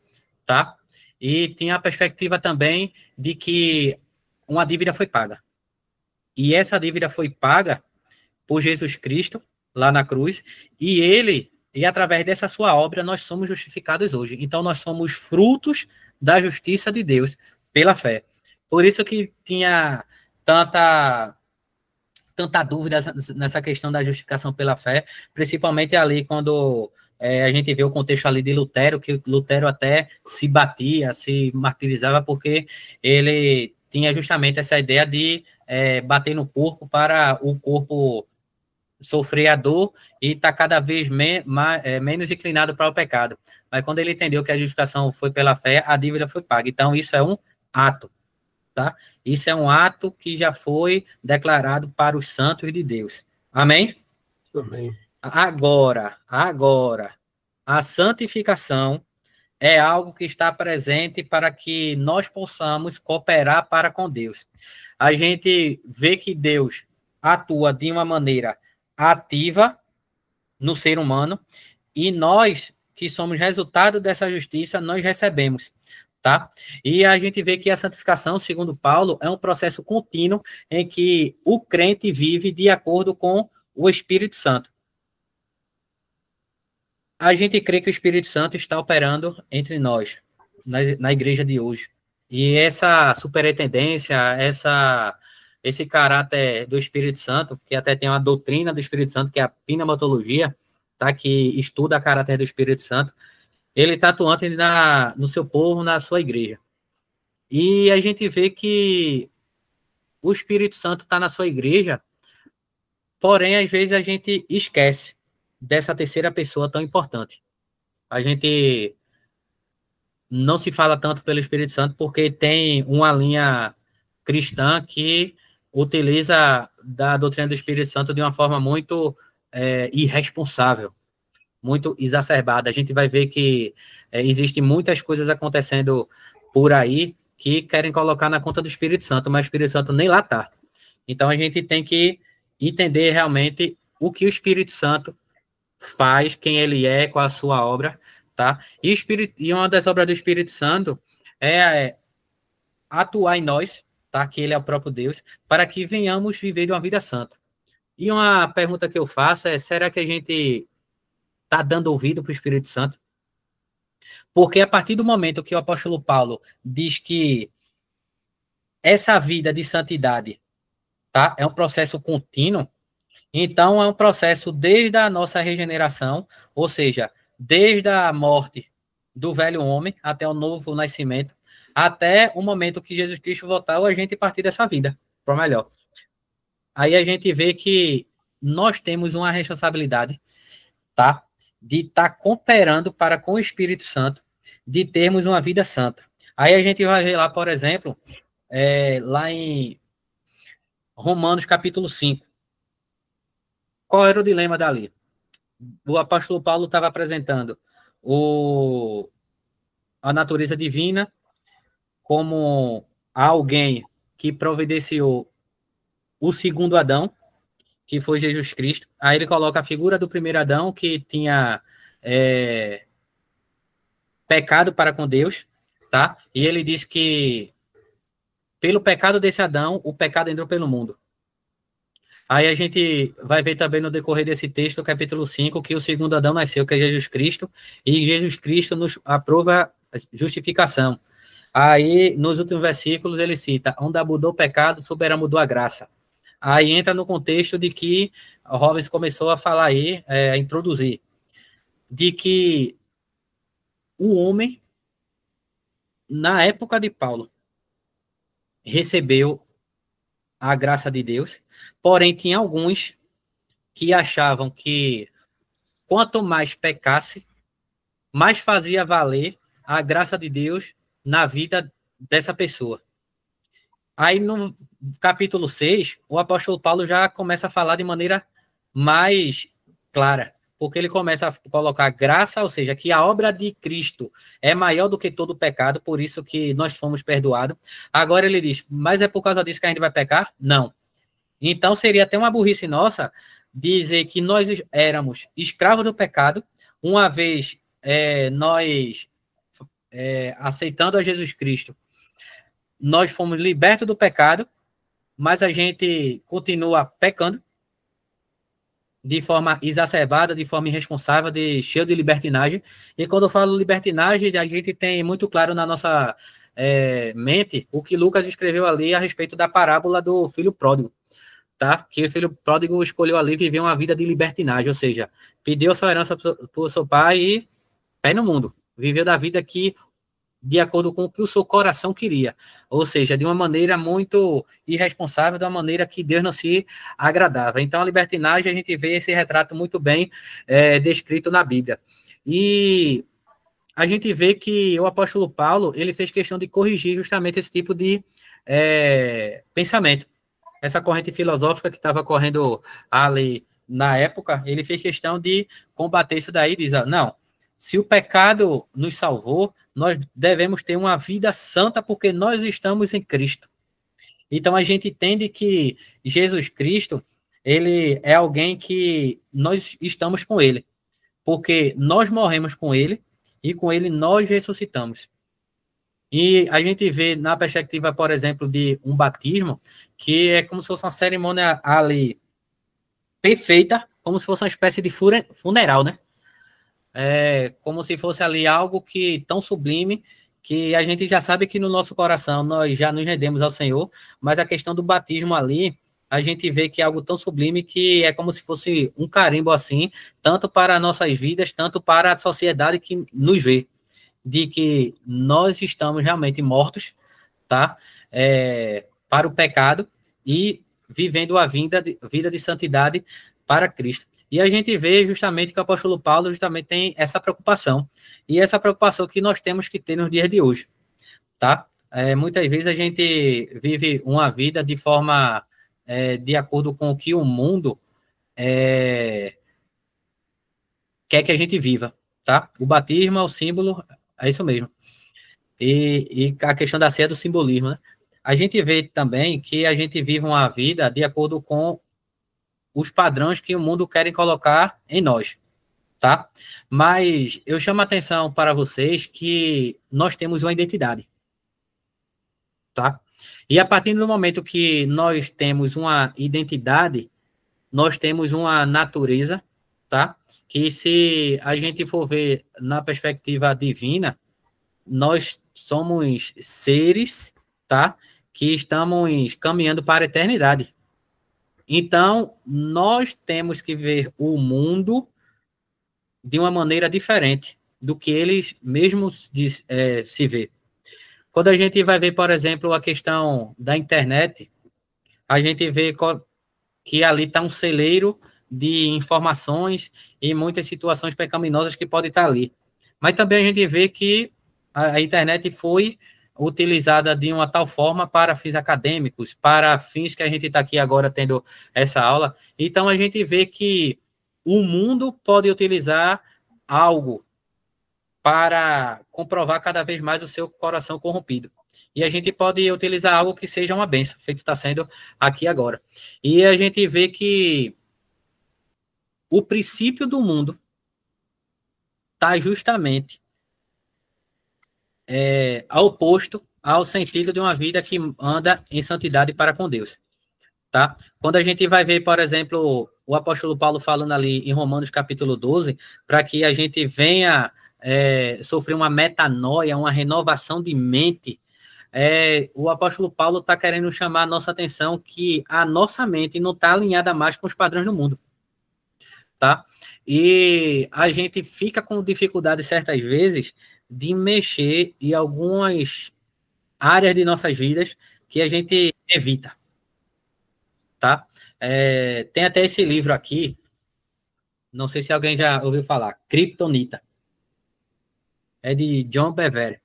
tá? E tinha a perspectiva também de que uma dívida foi paga. E essa dívida foi paga por Jesus Cristo, lá na cruz, e através dessa sua obra, nós somos justificados hoje. Então, nós somos frutos da justiça de Deus pela fé. Por isso que tinha tanta dúvida nessa questão da justificação pela fé, principalmente ali quando a gente vê o contexto ali de Lutero, que Lutero até se batia, se martirizava, porque ele tinha justamente essa ideia de bater no corpo para o corpo sofrer a dor e estar cada vez menos inclinado para o pecado. Mas quando ele entendeu que a justificação foi pela fé, a dívida foi paga. Então, isso é um ato, tá? Isso é um ato que já foi declarado para os santos de Deus. Amém? Amém. Agora, a santificação é algo que está presente para que nós possamos cooperar para com Deus. A gente vê que Deus atua de uma maneira ativa no ser humano e nós, que somos resultado dessa justiça, nós recebemos, tá? E a gente vê que a santificação, segundo Paulo, é um processo contínuo em que o crente vive de acordo com o Espírito Santo. A gente crê que o Espírito Santo está operando entre nós, na igreja de hoje. E essa superintendência, esse caráter do Espírito Santo, que até tem uma doutrina do Espírito Santo, que é a pneumatologia, tá? Que estuda o caráter do Espírito Santo, ele está atuante no seu povo, na sua igreja. E a gente vê que o Espírito Santo está na sua igreja, porém, às vezes a gente esquece dessa terceira pessoa tão importante. A gente não se fala tanto pelo Espírito Santo porque tem uma linha cristã que utiliza da doutrina do Espírito Santo de uma forma muito irresponsável, muito exacerbada. A gente vai ver que existem muitas coisas acontecendo por aí que querem colocar na conta do Espírito Santo, mas o Espírito Santo nem lá está. Então, a gente tem que entender realmente o que o Espírito Santo faz, quem ele é, qual a sua obra, tá? E uma das obras do Espírito Santo é atuar em nós, tá? Que ele é o próprio Deus, para que venhamos viver de uma vida santa. E uma pergunta que eu faço é, será que a gente está dando ouvido para o Espírito Santo? Porque a partir do momento que o apóstolo Paulo diz que essa vida de santidade, tá, é um processo contínuo, então é um processo desde a nossa regeneração, ou seja, desde a morte do velho homem até o novo nascimento, até o momento que Jesus Cristo voltar, a gente partir dessa vida, para melhor. Aí a gente vê que nós temos uma responsabilidade, tá, de estar cooperando para com o Espírito Santo, de termos uma vida santa. Aí a gente vai ver lá, por exemplo, lá em Romanos capítulo 5. Qual era o dilema dali? O apóstolo Paulo estava apresentando a natureza divina como alguém que providenciou o segundo Adão, que foi Jesus Cristo. Aí ele coloca a figura do primeiro Adão, que tinha pecado para com Deus, tá? E ele diz que pelo pecado desse Adão, o pecado entrou pelo mundo. Aí a gente vai ver também no decorrer desse texto, capítulo 5, que o segundo Adão nasceu, que é Jesus Cristo, e Jesus Cristo nos aprova a justificação. Aí, nos últimos versículos, ele cita, onde abundou o pecado, superabundou a graça. Aí entra no contexto de que o Robbins começou a falar aí, a introduzir, de que o homem, na época de Paulo, recebeu a graça de Deus, porém tinha alguns que achavam que quanto mais pecasse, mais fazia valer a graça de Deus na vida dessa pessoa. Aí no capítulo 6, o apóstolo Paulo já começa a falar de maneira mais clara, porque ele começa a colocar graça, ou seja, que a obra de Cristo é maior do que todo o pecado, por isso que nós fomos perdoados. Agora ele diz, mas é por causa disso que a gente vai pecar? Não. Então seria até uma burrice nossa dizer que nós éramos escravos do pecado, uma vez nós aceitando a Jesus Cristo, nós fomos libertos do pecado, mas a gente continua pecando de forma exacerbada, de forma irresponsável, cheio de libertinagem. E quando eu falo libertinagem, a gente tem muito claro na nossa mente o que Lucas escreveu ali a respeito da parábola do filho pródigo, tá? Que o filho pródigo escolheu ali viver uma vida de libertinagem, ou seja, pediu a sua herança para o seu pai e pé no mundo. Viveu da vida que de acordo com o que o seu coração queria, ou seja, de uma maneira muito irresponsável, de uma maneira que Deus não se agradava. Então, a libertinagem, a gente vê esse retrato muito bem descrito na Bíblia. E a gente vê que o apóstolo Paulo, ele fez questão de corrigir justamente esse tipo de pensamento. Essa corrente filosófica que estava correndo ali na época, ele fez questão de combater isso daí, diz, não, se o pecado nos salvou, nós devemos ter uma vida santa porque nós estamos em Cristo. Então, a gente entende que Jesus Cristo, ele é alguém que nós estamos com ele, porque nós morremos com ele e com ele nós ressuscitamos. E a gente vê na perspectiva, por exemplo, de um batismo, que é como se fosse uma cerimônia ali perfeita, como se fosse uma espécie de funeral, né? Como se fosse ali algo que tão sublime que a gente já sabe que no nosso coração nós já nos rendemos ao Senhor, mas a questão do batismo ali, a gente vê que é algo tão sublime que é como se fosse um carimbo assim, tanto para nossas vidas, tanto para a sociedade que nos vê, de que nós estamos realmente mortos, tá? Para o pecado e vivendo a vida de santidade para Cristo. E a gente vê justamente que o apóstolo Paulo justamente tem essa preocupação. E essa preocupação que nós temos que ter nos dias de hoje, tá? Muitas vezes a gente vive uma vida de forma de acordo com o que o mundo quer que a gente viva, tá? O batismo é o símbolo, é isso mesmo. E a questão da ceia do simbolismo, né? A gente vê também que a gente vive uma vida de acordo com os padrões que o mundo quer colocar em nós, tá? Mas eu chamo a atenção para vocês que nós temos uma identidade, tá? E a partir do momento que nós temos uma identidade, nós temos uma natureza, tá? Que se a gente for ver na perspectiva divina, nós somos seres, tá? Que estamos caminhando para a eternidade. Então, nós temos que ver o mundo de uma maneira diferente do que eles mesmos se vê. Quando a gente vai ver, por exemplo, a questão da internet, a gente vê que ali está um celeiro de informações e muitas situações pecaminosas que podem estar ali. Mas também a gente vê que a internet foi utilizada de uma tal forma para fins acadêmicos, para fins que a gente está aqui agora tendo essa aula. Então, a gente vê que o mundo pode utilizar algo para comprovar cada vez mais o seu coração corrompido. E a gente pode utilizar algo que seja uma bênção, feito está sendo aqui agora. E a gente vê que o princípio do mundo está justamente oposto ao sentido de uma vida que anda em santidade para com Deus. Tá? Quando a gente vai ver, por exemplo, o apóstolo Paulo falando ali em Romanos capítulo 12, para que a gente venha sofrer uma metanoia, uma renovação de mente, o apóstolo Paulo está querendo chamar a nossa atenção que a nossa mente não está alinhada mais com os padrões do mundo. Tá? E a gente fica com dificuldade, certas vezes, de mexer em algumas áreas de nossas vidas que a gente evita. Tá? Tem até esse livro aqui, não sei se alguém já ouviu falar, Kryptonita. É de John Bevere.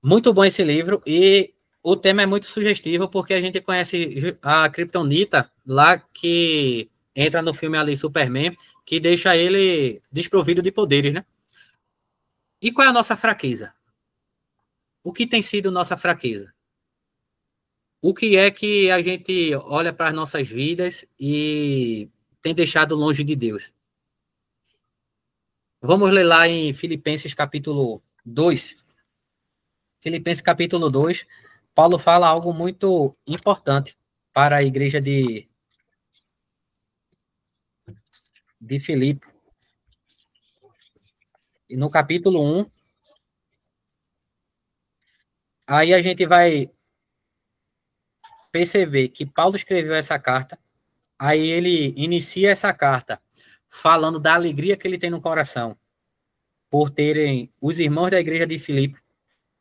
Muito bom esse livro, e o tema é muito sugestivo, porque a gente conhece a Kryptonita lá, que entra no filme ali Superman, que deixa ele desprovido de poderes, né? E qual é a nossa fraqueza? O que tem sido nossa fraqueza? O que é que a gente olha para as nossas vidas e tem deixado longe de Deus? Vamos ler lá em Filipenses capítulo 2. Filipenses capítulo 2, Paulo fala algo muito importante para a igreja de Filipe. E no capítulo 1, aí a gente vai perceber que Paulo escreveu essa carta, aí ele inicia essa carta falando da alegria que ele tem no coração por terem os irmãos da igreja de Filipe,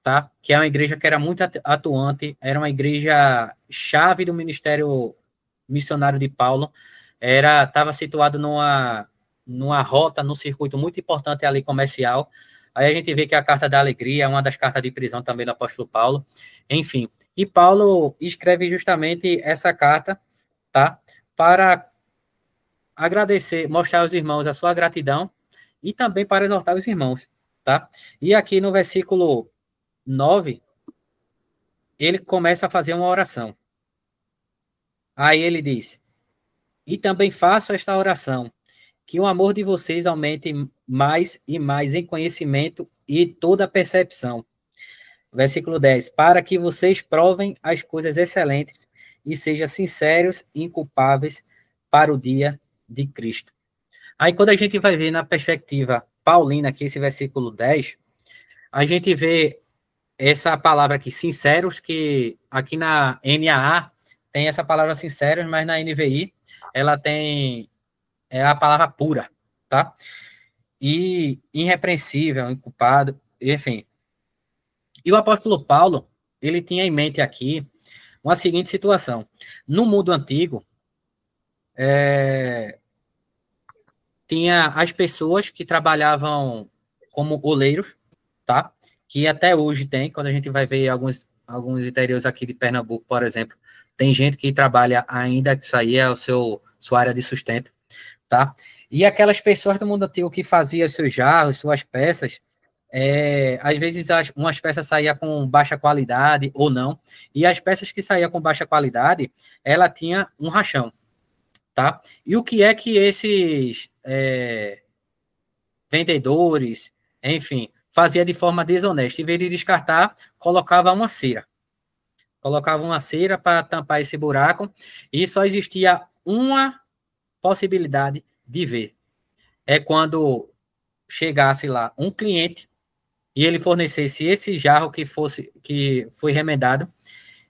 tá? Que é uma igreja que era muito atuante, era uma igreja chave do ministério missionário de Paulo, estava situado numa rota, num circuito muito importante ali comercial. Aí a gente vê que a carta da alegria é uma das cartas de prisão também do apóstolo Paulo, enfim. E Paulo escreve justamente essa carta, tá? Para agradecer, mostrar aos irmãos a sua gratidão e também para exortar os irmãos, tá? E aqui no versículo 9, ele começa a fazer uma oração. Aí ele diz: e também faço esta oração, que o amor de vocês aumente mais e mais em conhecimento e toda percepção. Versículo 10, para que vocês provem as coisas excelentes e sejam sinceros e inculpáveis para o dia de Cristo. Aí quando a gente vai ver na perspectiva paulina aqui, esse versículo 10, a gente vê essa palavra aqui, sinceros, que aqui na NAA tem essa palavra sinceros, mas na NVI ela tem a palavra pura, tá? E irrepreensível, inculpado, enfim. E o apóstolo Paulo, ele tinha em mente aqui uma seguinte situação. No mundo antigo, tinha as pessoas que trabalhavam como oleiros, tá? Que até hoje tem, quando a gente vai ver alguns interiores aqui de Pernambuco, por exemplo, tem gente que trabalha ainda, que isso aí é sua área de sustento, tá? E aquelas pessoas do mundo antigo que faziam seus jarros, suas peças, às vezes umas peças saíam com baixa qualidade ou não, e as peças que saíam com baixa qualidade, ela tinha um rachão, tá? E o que é que esses vendedores, enfim, fazia de forma desonesta? Em vez de descartar, colocava uma cera. Colocava uma cera para tampar esse buraco, e só existia uma possibilidade de ver, é quando chegasse lá um cliente e ele fornecesse esse jarro que foi remendado,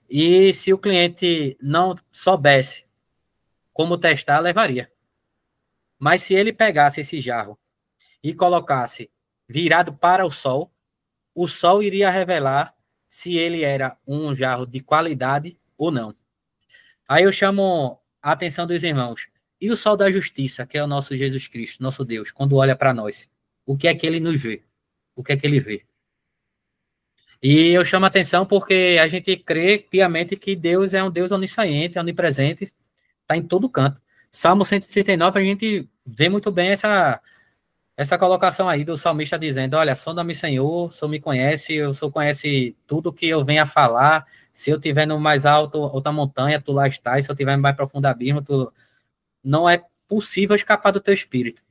e se o cliente não soubesse como testar, levaria. Mas se ele pegasse esse jarro e colocasse virado para o sol iria revelar se ele era um jarro de qualidade ou não. Aí eu chamo a atenção dos irmãos. E o sol da justiça, que é o nosso Jesus Cristo, nosso Deus, quando olha para nós, o que é que ele nos vê? O que é que ele vê? E eu chamo a atenção porque a gente crê piamente que Deus é um Deus onisciente, onipresente, está em todo canto. Salmo 139, a gente vê muito bem essa colocação aí do salmista dizendo, olha, sonda-me, Senhor, o Senhor me conhece, o Senhor conhece tudo que eu venho a falar, se eu estiver no mais alto, outra montanha, tu lá estás, se eu estiver no mais profundo abismo, tu... não é possível escapar do teu espírito.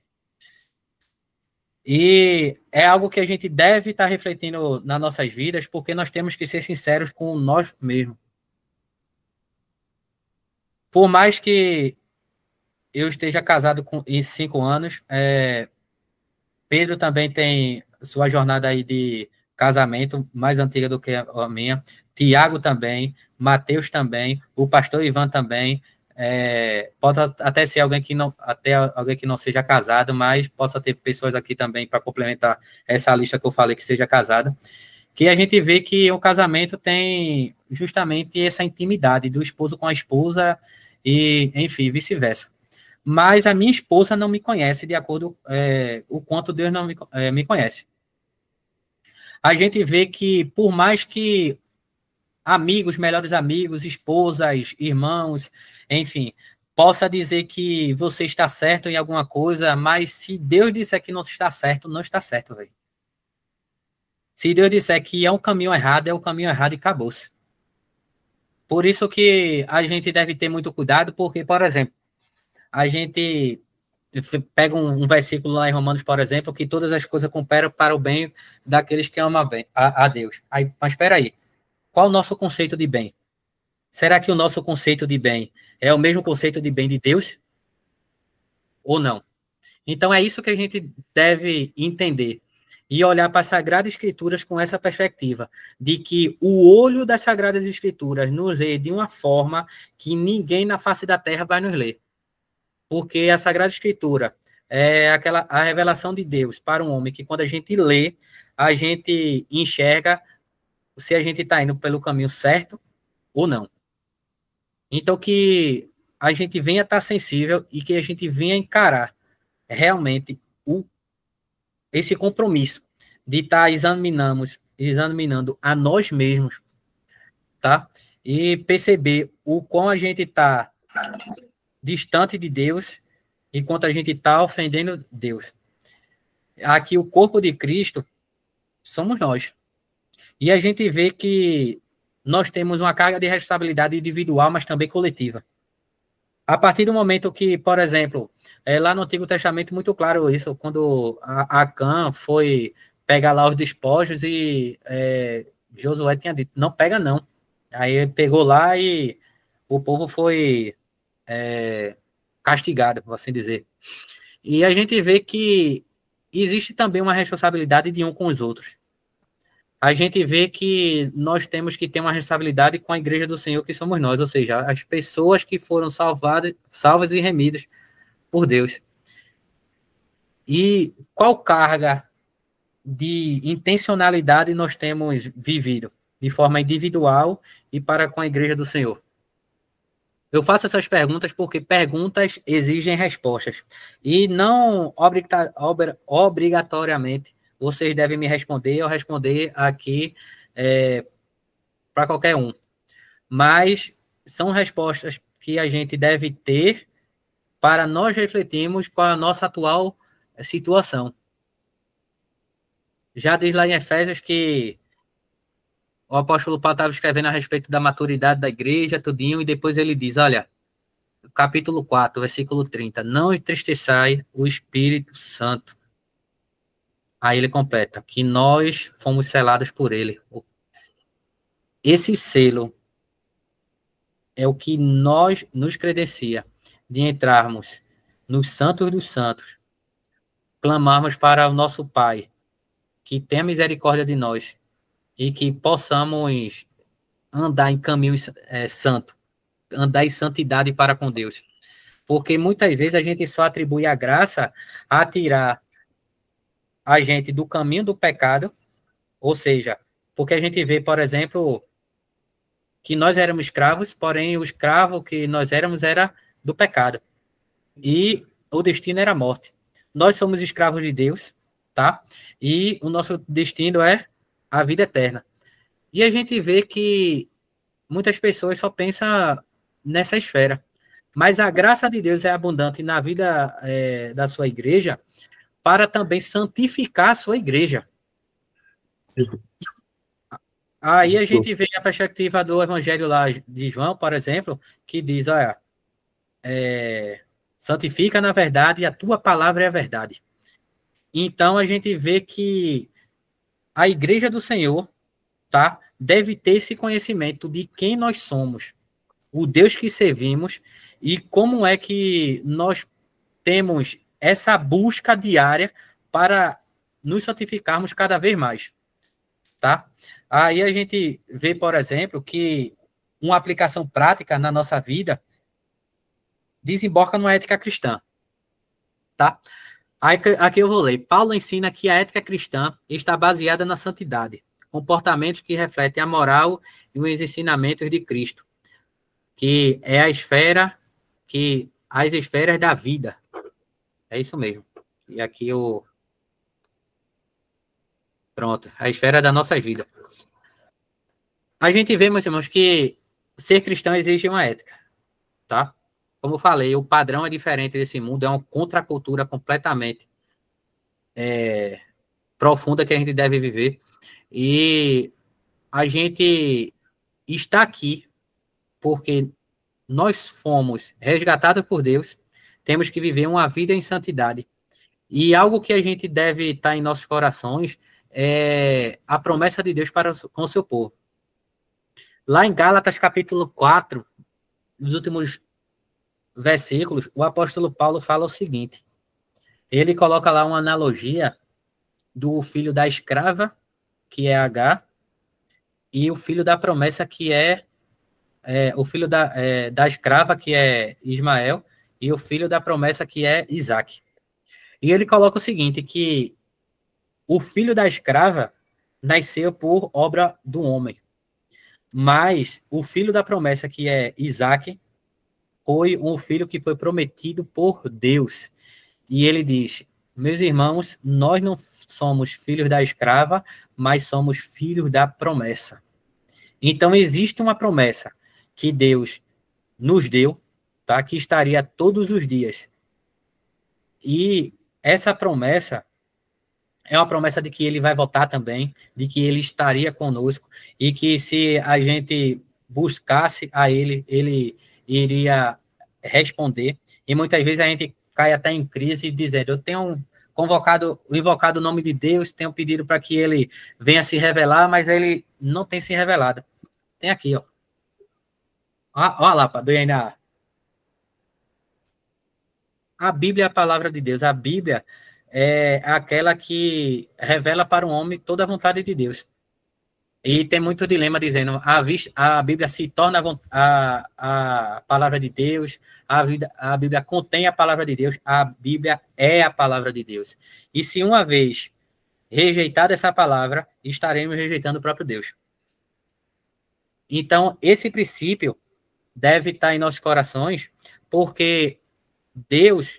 E é algo que a gente deve estar refletindo nas nossas vidas, porque nós temos que ser sinceros com nós mesmos. Por mais que eu esteja casado em 5 anos, Pedro também tem sua jornada aí de casamento mais antiga do que a minha. Tiago também, Mateus também, o pastor Ivan também. Pode até ser alguém que não seja casado, mas possa ter pessoas aqui também para complementar essa lista que eu falei que seja casada. Que a gente vê que o casamento tem justamente essa intimidade do esposo com a esposa e, enfim, vice-versa. Mas a minha esposa não me conhece de acordo o quanto Deus não me conhece. A gente vê que, por mais que amigos, melhores amigos, esposas, irmãos, enfim, possa dizer que você está certo em alguma coisa, mas se Deus disser que não está certo, velho. Se Deus disser que é um caminho errado, é o caminho errado e acabou-se. Por isso que a gente deve ter muito cuidado, porque, por exemplo, a gente pega um versículo lá em Romanos, por exemplo, que todas as coisas cooperam para o bem daqueles que amam a Deus. Mas espera aí, qual o nosso conceito de bem? Será que o nosso conceito de bem é o mesmo conceito de bem de Deus? Ou não? Então é isso que a gente deve entender e olhar para as Sagradas Escrituras com essa perspectiva, de que o olho das Sagradas Escrituras nos lê de uma forma que ninguém na face da terra vai nos ler. Porque a Sagrada Escritura é a revelação de Deus para um homem que, quando a gente lê, a gente enxerga se a gente está indo pelo caminho certo ou não. Então, que a gente venha estar sensível e que a gente venha encarar realmente esse compromisso de estar examinando a nós mesmos, tá? E perceber o quão a gente está distante de Deus e quanto a gente está ofendendo Deus. Aqui o corpo de Cristo somos nós. E a gente vê que nós temos uma carga de responsabilidade individual, mas também coletiva. A partir do momento que, por exemplo, lá no Antigo Testamento, muito claro isso, quando Acã foi pegar lá os despojos e Josué tinha dito, não pega não. Aí ele pegou lá e o povo foi castigado, por assim dizer. E a gente vê que existe também uma responsabilidade de um com os outros. A gente vê que nós temos que ter uma responsabilidade com a igreja do Senhor, que somos nós, ou seja, as pessoas que foram salvas e remidas por Deus. E qual carga de intencionalidade nós temos vivido de forma individual e para com a igreja do Senhor? Eu faço essas perguntas porque perguntas exigem respostas. E não obrigatoriamente vocês devem me responder ou responder aqui para qualquer um. Mas são respostas que a gente deve ter para nós refletirmos com a nossa atual situação. Já diz lá em Efésios que o apóstolo Paulo estava escrevendo a respeito da maturidade da igreja, tudinho, e depois ele diz, olha, capítulo 4, versículo 30, não entristeçai o Espírito Santo. Aí ele completa, que nós fomos selados por ele. Esse selo é o que nos credencia de entrarmos nos santos dos santos clamarmos para o nosso Pai, que tenha misericórdia de nós e que possamos andar em caminho santo, andar em santidade para com Deus. Porque muitas vezes a gente só atribui a graça a tirar a gente do caminho do pecado, ou seja, porque a gente vê, por exemplo, que nós éramos escravos, porém o escravo que nós éramos era do pecado. E o destino era a morte. Nós somos escravos de Deus, tá? E o nosso destino é a vida eterna. E a gente vê que muitas pessoas só pensam nessa esfera. Mas a graça de Deus é abundante na vida da sua igreja para também santificar a sua igreja. Aí a gente vê a perspectiva do evangelho lá de João, por exemplo, que diz, olha, santifica na verdade e a tua palavra é a verdade. Então a gente vê que a igreja do Senhor, tá, deve ter esse conhecimento de quem nós somos, o Deus que servimos e como é que nós temos essa busca diária para nos santificarmos cada vez mais, tá? Aí a gente vê, por exemplo, que uma aplicação prática na nossa vida desemboca numa ética cristã, tá? Aqui eu vou ler. Paulo ensina que a ética cristã está baseada na santidade, comportamentos que refletem a moral e os ensinamentos de Cristo, que é as esferas da vida. É isso mesmo. E aqui pronto, a esfera da nossa vida. A gente vê, meus irmãos, que ser cristão exige uma ética, tá? Como eu falei, o padrão é diferente desse mundo, é uma contracultura completamente profunda que a gente deve viver. E a gente está aqui porque nós fomos resgatados por Deus, temos que viver uma vida em santidade. E algo que a gente deve estar em nossos corações é a promessa de Deus com o seu povo. Lá em Gálatas, capítulo 4, nos últimos versículos, o apóstolo Paulo fala o seguinte. Ele coloca lá uma analogia do filho da escrava, que é Agar, e o filho da promessa, que é o filho da escrava, que é Ismael, e o filho da promessa, que é Isaac. E ele coloca o seguinte, que o filho da escrava nasceu por obra do homem, mas o filho da promessa, que é Isaac, foi um filho que foi prometido por Deus. E ele diz, meus irmãos, nós não somos filhos da escrava, mas somos filhos da promessa. Então, existe uma promessa que Deus nos deu, tá? Que estaria todos os dias. E essa promessa é uma promessa de que ele vai voltar também, de que ele estaria conosco, e que se a gente buscasse a ele, ele iria responder. E muitas vezes a gente cai até em crise dizendo, eu tenho invocado o nome de Deus, tenho pedido para que ele venha se revelar, mas ele não tem se revelado. Tem aqui, ó. Olha lá, Padre. A Bíblia é a palavra de Deus. A Bíblia é aquela que revela para o homem toda a vontade de Deus. E tem muito dilema dizendo, a Bíblia se torna a palavra de Deus, a Bíblia contém a palavra de Deus, a Bíblia é a palavra de Deus. E se uma vez rejeitada essa palavra, estaremos rejeitando o próprio Deus. Então, esse princípio deve estar em nossos corações, porque Deus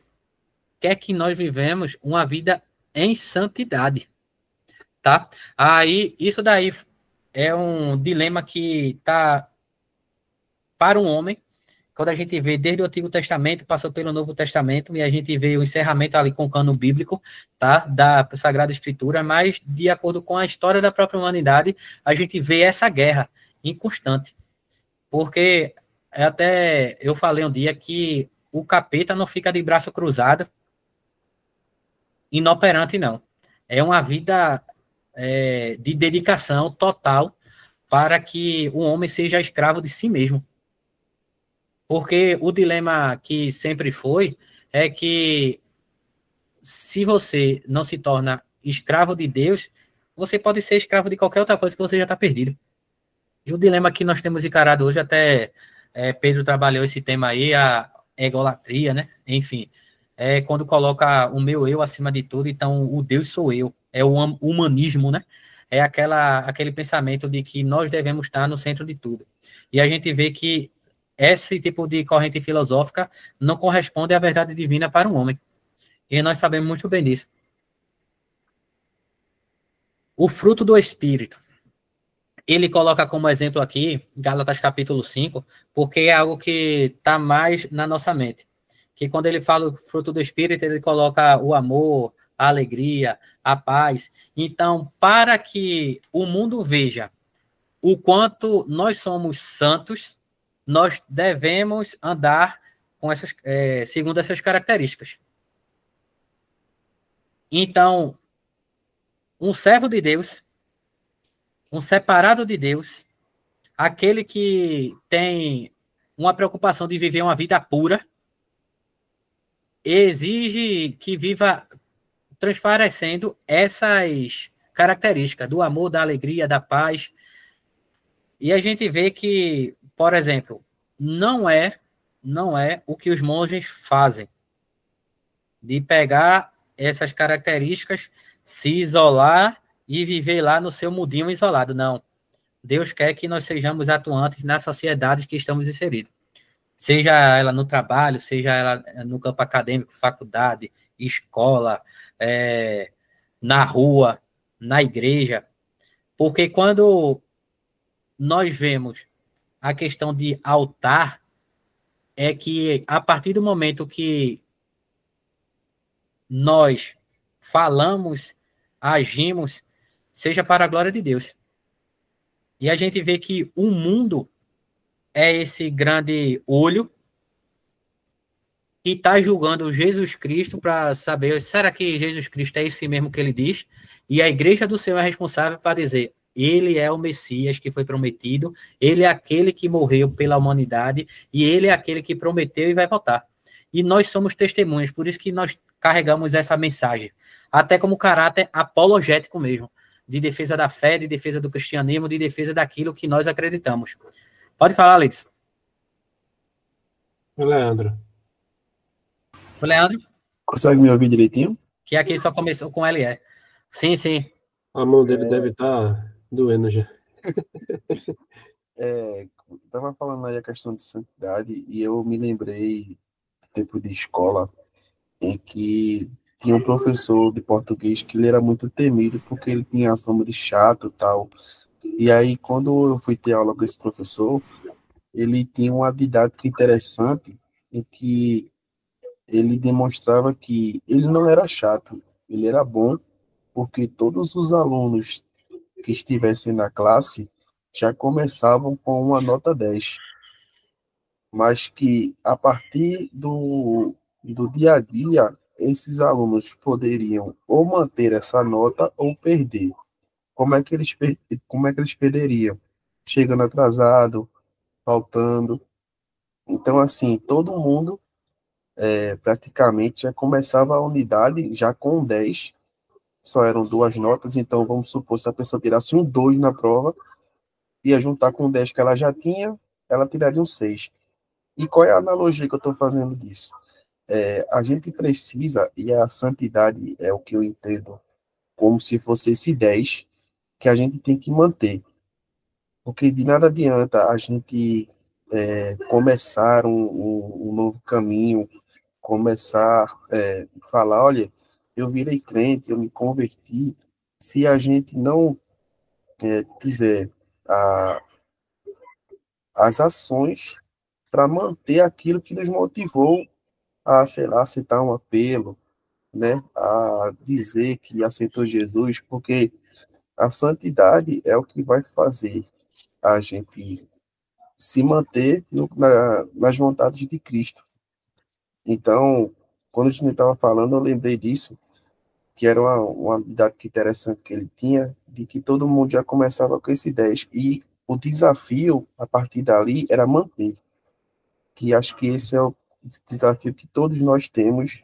quer que nós vivemos uma vida em santidade, tá? Aí, isso daí é um dilema que está para um homem, quando a gente vê desde o Antigo Testamento, passou pelo Novo Testamento, e a gente vê o encerramento ali com o cano bíblico, tá? Da Sagrada Escritura, mas de acordo com a história da própria humanidade, a gente vê essa guerra inconstante. Porque até eu falei um dia que o capeta não fica de braço cruzado, inoperante, não. É uma vida de dedicação total para que o homem seja escravo de si mesmo. Porque o dilema que sempre foi é que se você não se torna escravo de Deus, você pode ser escravo de qualquer outra coisa que você já está perdido. E o dilema que nós temos encarado hoje, até Pedro trabalhou esse tema aí, a egolatria, né? Enfim, quando coloca o meu eu acima de tudo, então o Deus sou eu, é o humanismo, né? É aquele pensamento de que nós devemos estar no centro de tudo. E a gente vê que esse tipo de corrente filosófica não corresponde à verdade divina para um homem. E nós sabemos muito bem disso. O fruto do Espírito. Ele coloca como exemplo aqui, Gálatas capítulo 5, porque é algo que está mais na nossa mente. Que quando ele fala o fruto do Espírito, ele coloca o amor, a alegria, a paz. Então, para que o mundo veja o quanto nós somos santos, nós devemos andar com segundo essas características. Então, um servo de Deus, um separado de Deus, aquele que tem uma preocupação de viver uma vida pura, exige que viva transparecendo essas características do amor, da alegria, da paz. E a gente vê que, por exemplo, não é o que os monges fazem, de pegar essas características, se isolar e viver lá no seu mundinho isolado. Não. Deus quer que nós sejamos atuantes na sociedade que estamos inseridos. Seja ela no trabalho, seja ela no campo acadêmico, faculdade, escola, na rua, na igreja. Porque quando nós vemos a questão de altar, é que a partir do momento que nós falamos, agimos, seja para a glória de Deus. E a gente vê que o mundo é esse grande olho que está julgando Jesus Cristo para saber, será que Jesus Cristo é esse mesmo que ele diz? E a igreja do Senhor é responsável para dizer, ele é o Messias que foi prometido, ele é aquele que morreu pela humanidade e ele é aquele que prometeu e vai voltar. E nós somos testemunhas, por isso que nós carregamos essa mensagem, até como caráter apologético mesmo, de defesa da fé, de defesa do cristianismo, de defesa daquilo que nós acreditamos. Pode falar, Alex. Leandro. O Leandro? Consegue me ouvir direitinho? Que aqui só começou com LE. Sim, sim. A mão dele deve estar doendo já. Estava falando aí a questão de santidade e eu me lembrei do tempo de escola em que tinha um professor de português que ele era muito temido porque ele tinha a fama de chato e tal. E aí, quando eu fui ter aula com esse professor, ele tinha uma didática interessante em que ele demonstrava que ele não era chato, ele era bom, porque todos os alunos que estivessem na classe já começavam com uma nota 10. Mas que, a partir do dia a dia, esses alunos poderiam ou manter essa nota ou perder. Como é que eles perderiam? Chegando atrasado, faltando. Então, assim, todo mundo praticamente já começava a unidade já com 10, só eram 2 notas, então vamos supor, se a pessoa tirasse um 2 na prova, ia juntar com o 10 que ela já tinha, ela tiraria um 6. E qual é a analogia que eu estou fazendo disso? A gente precisa, e a santidade é o que eu entendo como se fosse esse 10, que a gente tem que manter. Porque de nada adianta a gente começar um novo caminho, começar a falar, olha, eu virei crente, eu me converti, se a gente não tiver as ações para manter aquilo que nos motivou a, sei lá, aceitar um apelo, né, a dizer que aceitou Jesus, porque a santidade é o que vai fazer a gente se manter nas vontades de Cristo. Então, quando a gente estava falando, eu lembrei disso, que era uma didática interessante que ele tinha, de que todo mundo já começava com esse 10, e o desafio, a partir dali, era manter, que acho que esse é o desafio que todos nós temos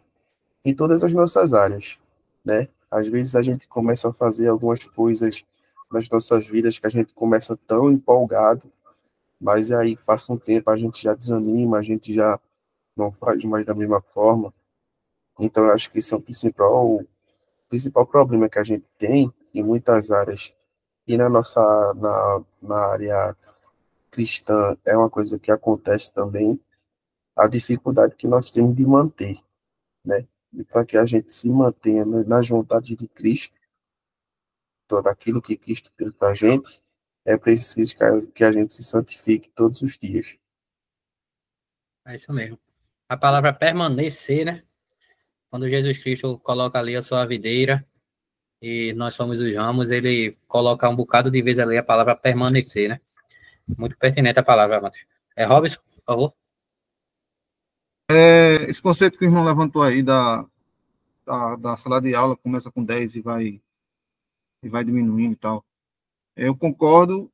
em todas as nossas áreas, né? Às vezes a gente começa a fazer algumas coisas nas nossas vidas que a gente começa tão empolgado, mas aí passa um tempo, a gente já desanima, a gente já não faz mais da mesma forma. Então, eu acho que esse é o principal problema que a gente tem em muitas áreas. E na área cristã é uma coisa que acontece também, a dificuldade que nós temos de manter, né? E para que a gente se mantenha nas vontades de Cristo, todo aquilo que Cristo tem para a gente, é preciso que a gente se santifique todos os dias. É isso mesmo. A palavra permanecer, né? Quando Jesus Cristo coloca ali a sua videira e nós somos os ramos, ele coloca um bocado de vezes ali a palavra permanecer, né? Muito pertinente a palavra, Matheus. Robson, por favor. Esse conceito que o irmão levantou aí da sala de aula, começa com 10 e vai diminuindo e tal. Eu concordo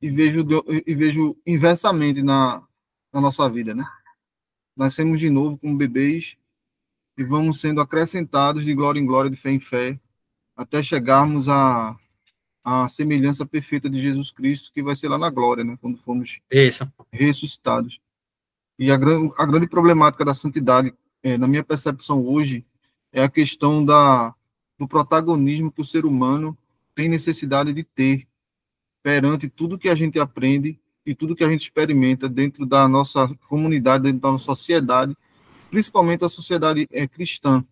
e vejo inversamente na nossa vida, né? Nascemos de novo como bebês e vamos sendo acrescentados de glória em glória, de fé em fé, até chegarmos à semelhança perfeita de Jesus Cristo, que vai ser lá na glória, né? Quando formos Isso. ressuscitados. E a grande problemática da santidade, na minha percepção hoje, é a questão do protagonismo que o ser humano tem necessidade de ter perante tudo que a gente aprende e tudo que a gente experimenta dentro da nossa comunidade, dentro da nossa sociedade, principalmente a sociedade cristã,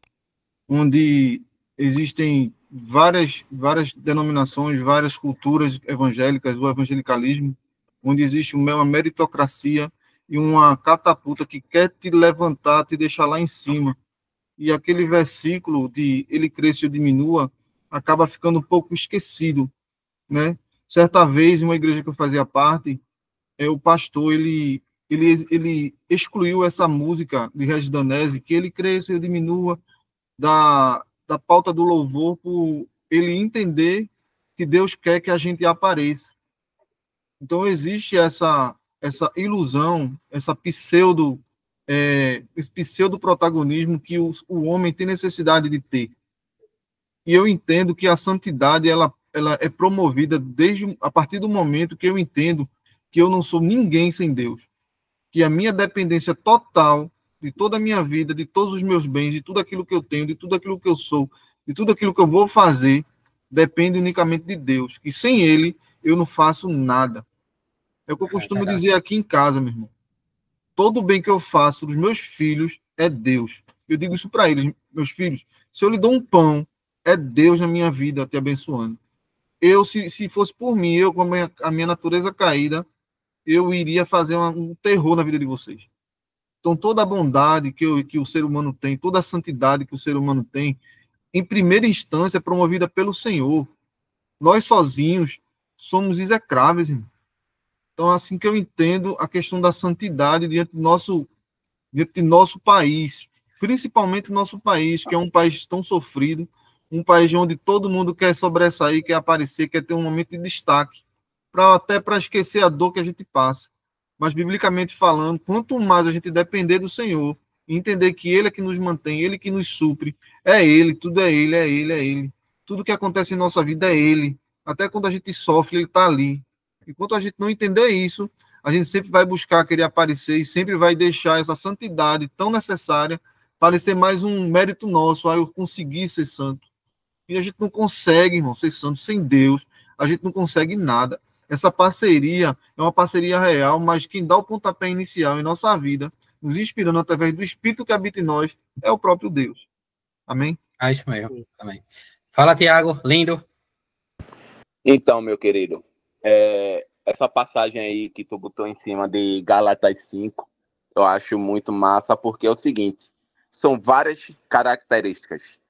onde existem várias denominações, várias culturas evangélicas, o evangelicalismo, onde existe uma meritocracia e uma catapulta que quer te levantar, te deixar lá em cima. E aquele versículo de ele cresça e eu diminua acaba ficando um pouco esquecido, né? Certa vez, em uma igreja que eu fazia parte, o pastor, ele excluiu essa música de Regis Danese, que ele cresça e eu diminua, da pauta do louvor, por ele entender que Deus quer que a gente apareça. Então, existe essa ilusão, esse pseudo protagonismo que o homem tem necessidade de ter. E eu entendo que a santidade ela é promovida a partir do momento que eu entendo que eu não sou ninguém sem Deus, que a minha dependência total de toda a minha vida, de todos os meus bens, de tudo aquilo que eu tenho, de tudo aquilo que eu sou, de tudo aquilo que eu vou fazer, depende unicamente de Deus. E sem Ele, eu não faço nada. É o que eu costumo dizer aqui em casa, meu irmão. Todo o bem que eu faço dos meus filhos é Deus. Eu digo isso para eles, meus filhos. Se eu lhe dou um pão, é Deus na minha vida te abençoando. Se fosse por mim, eu com a minha natureza caída, eu iria fazer um terror na vida de vocês. Então, toda a bondade que o ser humano tem, toda a santidade que o ser humano tem, em primeira instância, é promovida pelo Senhor. Nós sozinhos somos execráveis, irmão. Então, assim que eu entendo a questão da santidade diante de nosso país, principalmente nosso país, que é um país tão sofrido, um país onde todo mundo quer sobressair, quer aparecer, quer ter um momento de destaque, até para esquecer a dor que a gente passa. Mas, biblicamente falando, quanto mais a gente depender do Senhor, e entender que Ele é que nos mantém, Ele que nos supre, é Ele, tudo é Ele, é Ele, é Ele. Tudo que acontece em nossa vida é Ele. Até quando a gente sofre, Ele está ali. Enquanto a gente não entender isso, a gente sempre vai buscar querer aparecer e sempre vai deixar essa santidade tão necessária parecer mais um mérito nosso, eu conseguir ser santo. E a gente não consegue, irmão, ser santo sem Deus. A gente não consegue nada. Essa parceria é uma parceria real, mas quem dá o pontapé inicial em nossa vida, nos inspirando através do Espírito que habita em nós, é o próprio Deus. Amém? É isso mesmo. Amém. Fala, Tiago. Lindo. Então, meu querido, essa passagem aí que tu botou em cima de Gálatas 5, eu acho muito massa, porque é o seguinte, são várias características.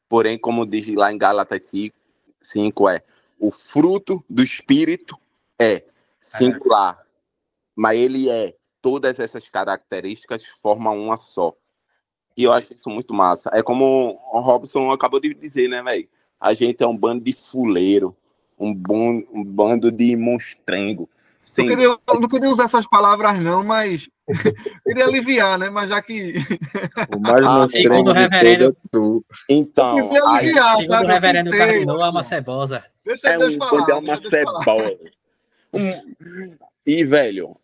Porém, como diz lá em Gálatas 5, o fruto do Espírito é singular, mas ele todas essas características formam uma só. E eu acho isso muito massa. É como o Robson acabou de dizer, né, velho? A gente é um bando de fuleiro, um bando de monstrengo. Eu não queria usar essas palavras, não, mas Queria aliviar, né? Mas já que. O mais segundo monstrengo o de reverendo, tudo é tu. Então, Queria aí, aliviar, segundo sabe? o Eu reverendo tentei. Cardinou, é uma cebosa. Deixa Deus quando é falar. uma Deixa Deus falar. cebola. E, velho,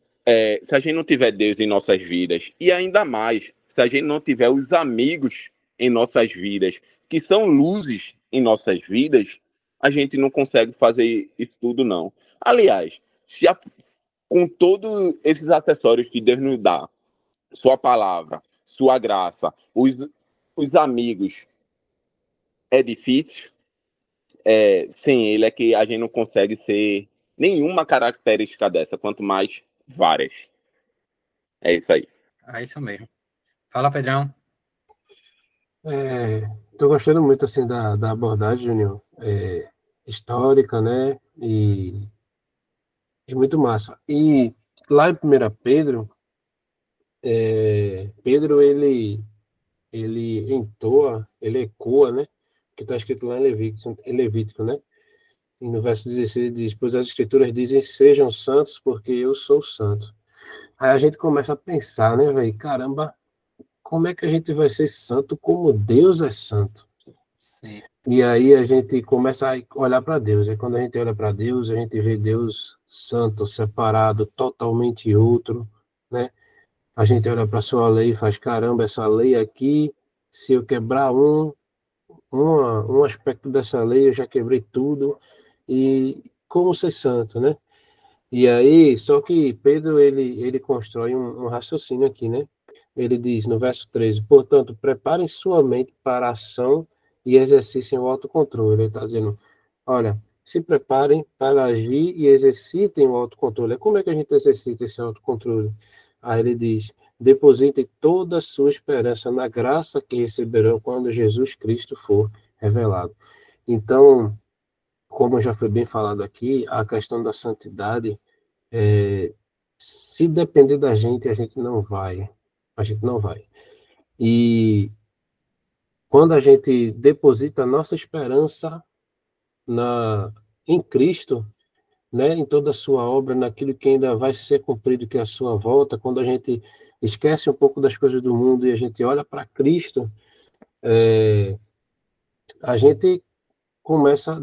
se a gente não tiver Deus em nossas vidas, e ainda mais, se a gente não tiver os amigos em nossas vidas, que são luzes em nossas vidas, a gente não consegue fazer isso tudo, não. Aliás, com todos esses acessórios que Deus nos dá, sua palavra, sua graça, os amigos, é difícil. Sem ele é que a gente não consegue ser nenhuma característica dessa, quanto mais várias. É isso aí. É isso mesmo. Fala, Pedrão. Tô gostando muito, assim, da abordagem, Júnior, histórica, né? E muito massa. E lá em 1 Pedro, Pedro, ele entoa, ele ecoa, né? Que está escrito lá em Levítico, né? E no verso 16 diz: pois as escrituras dizem, sejam santos, porque eu sou santo. Aí a gente começa a pensar, né, velho? Caramba, como é que a gente vai ser santo como Deus é santo? Sim. E aí a gente começa a olhar para Deus. E quando a gente olha para Deus, a gente vê Deus santo, separado, totalmente outro, né? A gente olha para a sua lei e faz, caramba, essa lei aqui, se eu quebrar um aspecto dessa lei, eu já quebrei tudo. E como ser santo, né? E aí, só que Pedro, ele constrói um raciocínio aqui, né? Ele diz no verso 13, portanto, preparem sua mente para a ação e exercitem o autocontrole. Ele está dizendo, olha, se preparem para agir e exercitem o autocontrole. Como é que a gente exercita esse autocontrole? Aí ele diz, depositem toda a sua esperança na graça que receberão quando Jesus Cristo for revelado. Então, como já foi bem falado aqui, a questão da santidade, se depender da gente, a gente não vai. A gente não vai. E quando a gente deposita a nossa esperança em Cristo, né, em toda a sua obra, naquilo que ainda vai ser cumprido, que é a sua volta, quando a gente esquece um pouco das coisas do mundo e a gente olha para Cristo, a gente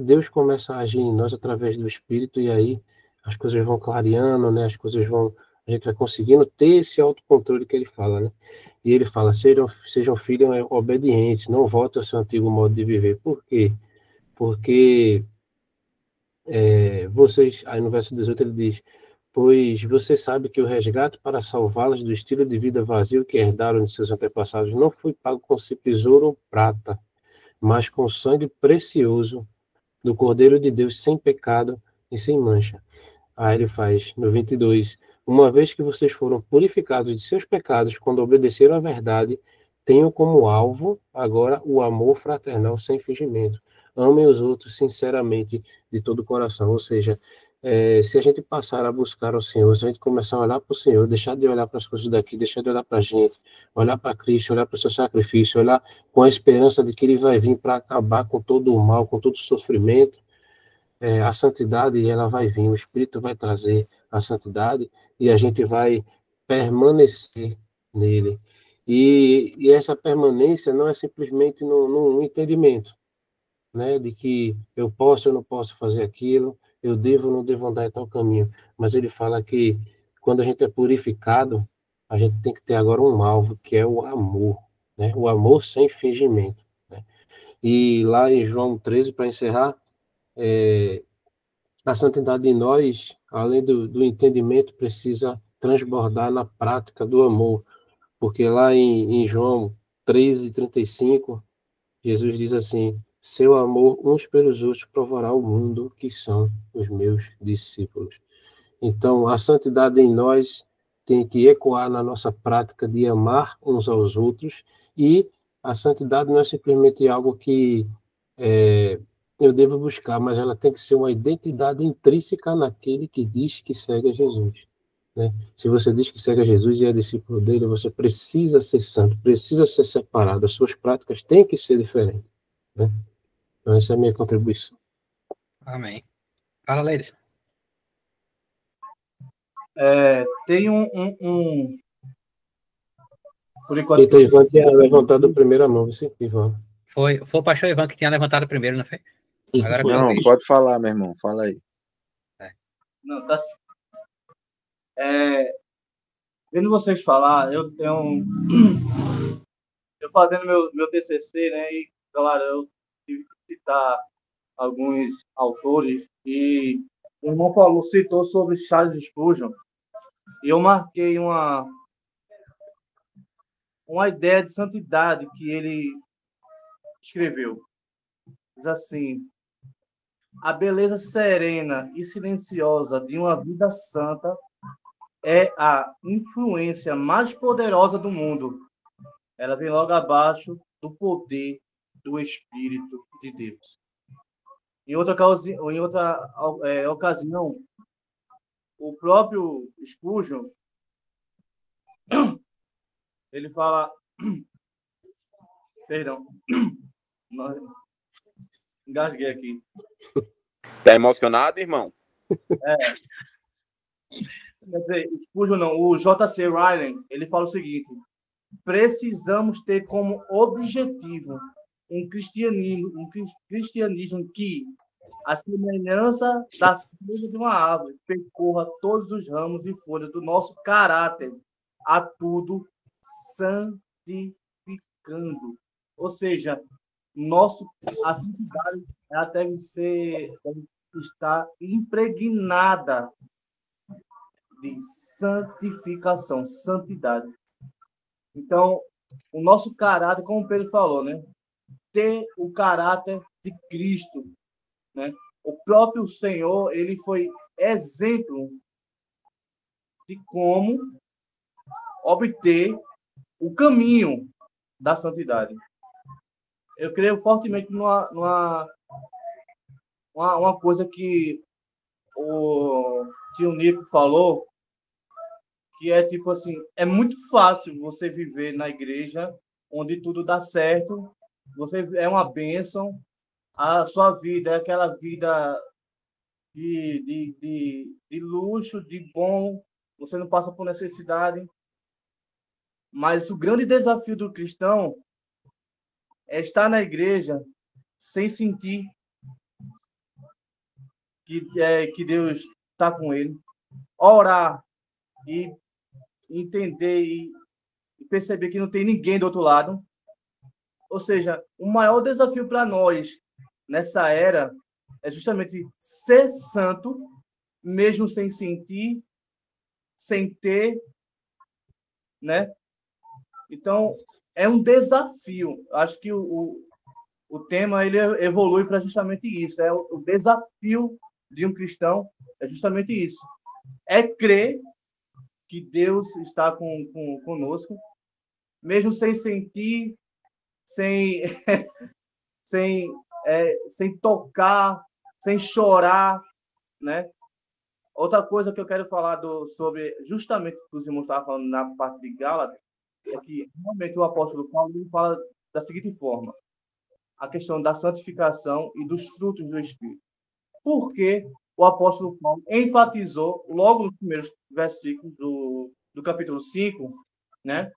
Deus começa a agir em nós através do Espírito, e aí as coisas vão clareando, né? A gente vai conseguindo ter esse autocontrole que ele fala, né? E ele fala, sejam filhos obedientes, não voltem ao seu antigo modo de viver. Por quê? Porque vocês, aí no verso 18 ele diz, pois você sabe que o resgate para salvá-los do estilo de vida vazio que herdaram de seus antepassados não foi pago com simples ouro ou prata, mas com sangue precioso do Cordeiro de Deus sem pecado e sem mancha. Aí ele faz, no 22, uma vez que vocês foram purificados de seus pecados quando obedeceram à verdade, tenham como alvo agora o amor fraternal sem fingimento. Amem os outros sinceramente, de todo o coração. Ou seja, se a gente passar a buscar o Senhor, se a gente começar a olhar para o Senhor, deixar de olhar para as coisas daqui, deixar de olhar para a gente, olhar para Cristo, olhar para o seu sacrifício, olhar com a esperança de que Ele vai vir para acabar com todo o mal, com todo o sofrimento, a santidade ela vai vir, o Espírito vai trazer a santidade e a gente vai permanecer nele. E essa permanência não é simplesmente no entendimento, né, de que eu posso ou não posso fazer aquilo, eu devo ou não devo andar em tal caminho, mas ele fala que quando a gente é purificado, a gente tem que ter agora um alvo, que é o amor, né, o amor sem fingimento, né? E lá em João 13, para encerrar, a santidade em nós, além do entendimento, precisa transbordar na prática do amor, porque lá em João 13:35, Jesus diz assim, seu amor uns pelos outros provará o mundo que são os meus discípulos. Então, a santidade em nós tem que ecoar na nossa prática de amar uns aos outros, e a santidade não é simplesmente algo que eu devo buscar, mas ela tem que ser uma identidade intrínseca naquele que diz que segue a Jesus, né? Se você diz que segue a Jesus e é discípulo dele, você precisa ser santo, precisa ser separado, as suas práticas têm que ser diferentes, né? Então, essa é a minha contribuição. Amém. Fala, Leires. Tem um Por enquanto. Eita, Ivan tinha levantado a primeira mão, você, Ivan. Foi o pastor Ivan que tinha levantado primeiro, não foi? Agora que eu Não, vi. pode falar, meu irmão. Fala aí. Não, tá. Vendo vocês falar, eu tenho eu fazendo meu TCC, né? E, claro, eu tive que citar alguns autores e o irmão citou sobre Charles Spurgeon e eu marquei uma ideia de santidade que ele escreveu. Diz assim: a beleza serena e silenciosa de uma vida santa é a influência mais poderosa do mundo. Ela vem logo abaixo do poder do Espírito de Deus. Em outra ocasião, o próprio Spurgeon, ele fala... Perdão. Engasguei aqui. Tá emocionado, irmão? Quer dizer, Spurgeon não, o J.C. Ryle, ele fala o seguinte: precisamos ter como objetivo um cristianismo que, a semelhança da semente de uma árvore, percorra todos os ramos e folhas do nosso caráter, a tudo santificando. Ou seja, a santidade ela deve estar impregnada de santificação, santidade. Então, o nosso caráter, como o Pedro falou, né? Ter o caráter de Cristo, né? O próprio Senhor, ele foi exemplo de como obter o caminho da santidade. Eu creio fortemente numa coisa que o tio Nico falou, que é tipo assim, é muito fácil você viver na igreja onde tudo dá certo, você é uma bênção, a sua vida é aquela vida de luxo, de bom, você não passa por necessidade. Mas o grande desafio do cristão é estar na igreja sem sentir que Deus está com ele, orar e entender e perceber que não tem ninguém do outro lado. Ou seja, o maior desafio para nós nessa era é justamente ser santo, mesmo sem sentir, sem ter, né? Então, é um desafio. Acho que o tema ele evolui para justamente isso. É o desafio de um cristão é justamente isso. É crer que Deus está conosco, mesmo sem sentir, sem tocar, sem chorar, né? Outra coisa que eu quero falar sobre justamente o que os irmãos estavam falando na parte de Gálatas é que realmente o apóstolo Paulo ele fala da seguinte forma: a questão da santificação e dos frutos do Espírito. Por que o apóstolo Paulo enfatizou logo nos primeiros versículos do capítulo 5, né,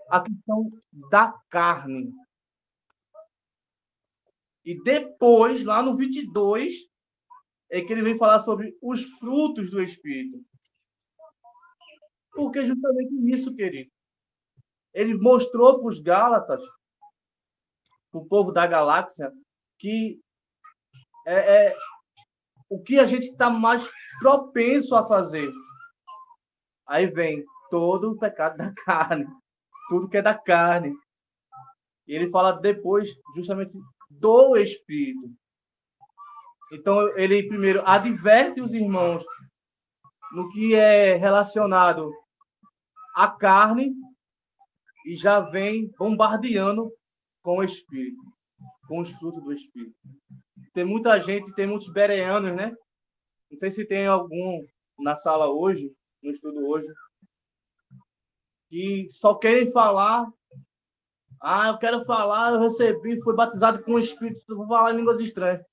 a questão da carne? E depois, lá no 22, é que ele vem falar sobre os frutos do Espírito. Porque justamente isso, querido. Ele mostrou para os Gálatas, para o povo da galáxia, que o que a gente está mais propenso a fazer. Aí vem todo o pecado da carne, tudo que é da carne. E ele fala depois, justamente, do Espírito. Então, ele primeiro adverte os irmãos no que é relacionado à carne e já vem bombardeando com o Espírito, com os frutos do Espírito. Tem muita gente, tem muitos bereanos, né? Não sei se tem algum na sala hoje, no estudo hoje, que só querem falar. Ah, eu quero falar, eu recebi, fui batizado com o Espírito, vou falar em línguas estranhas.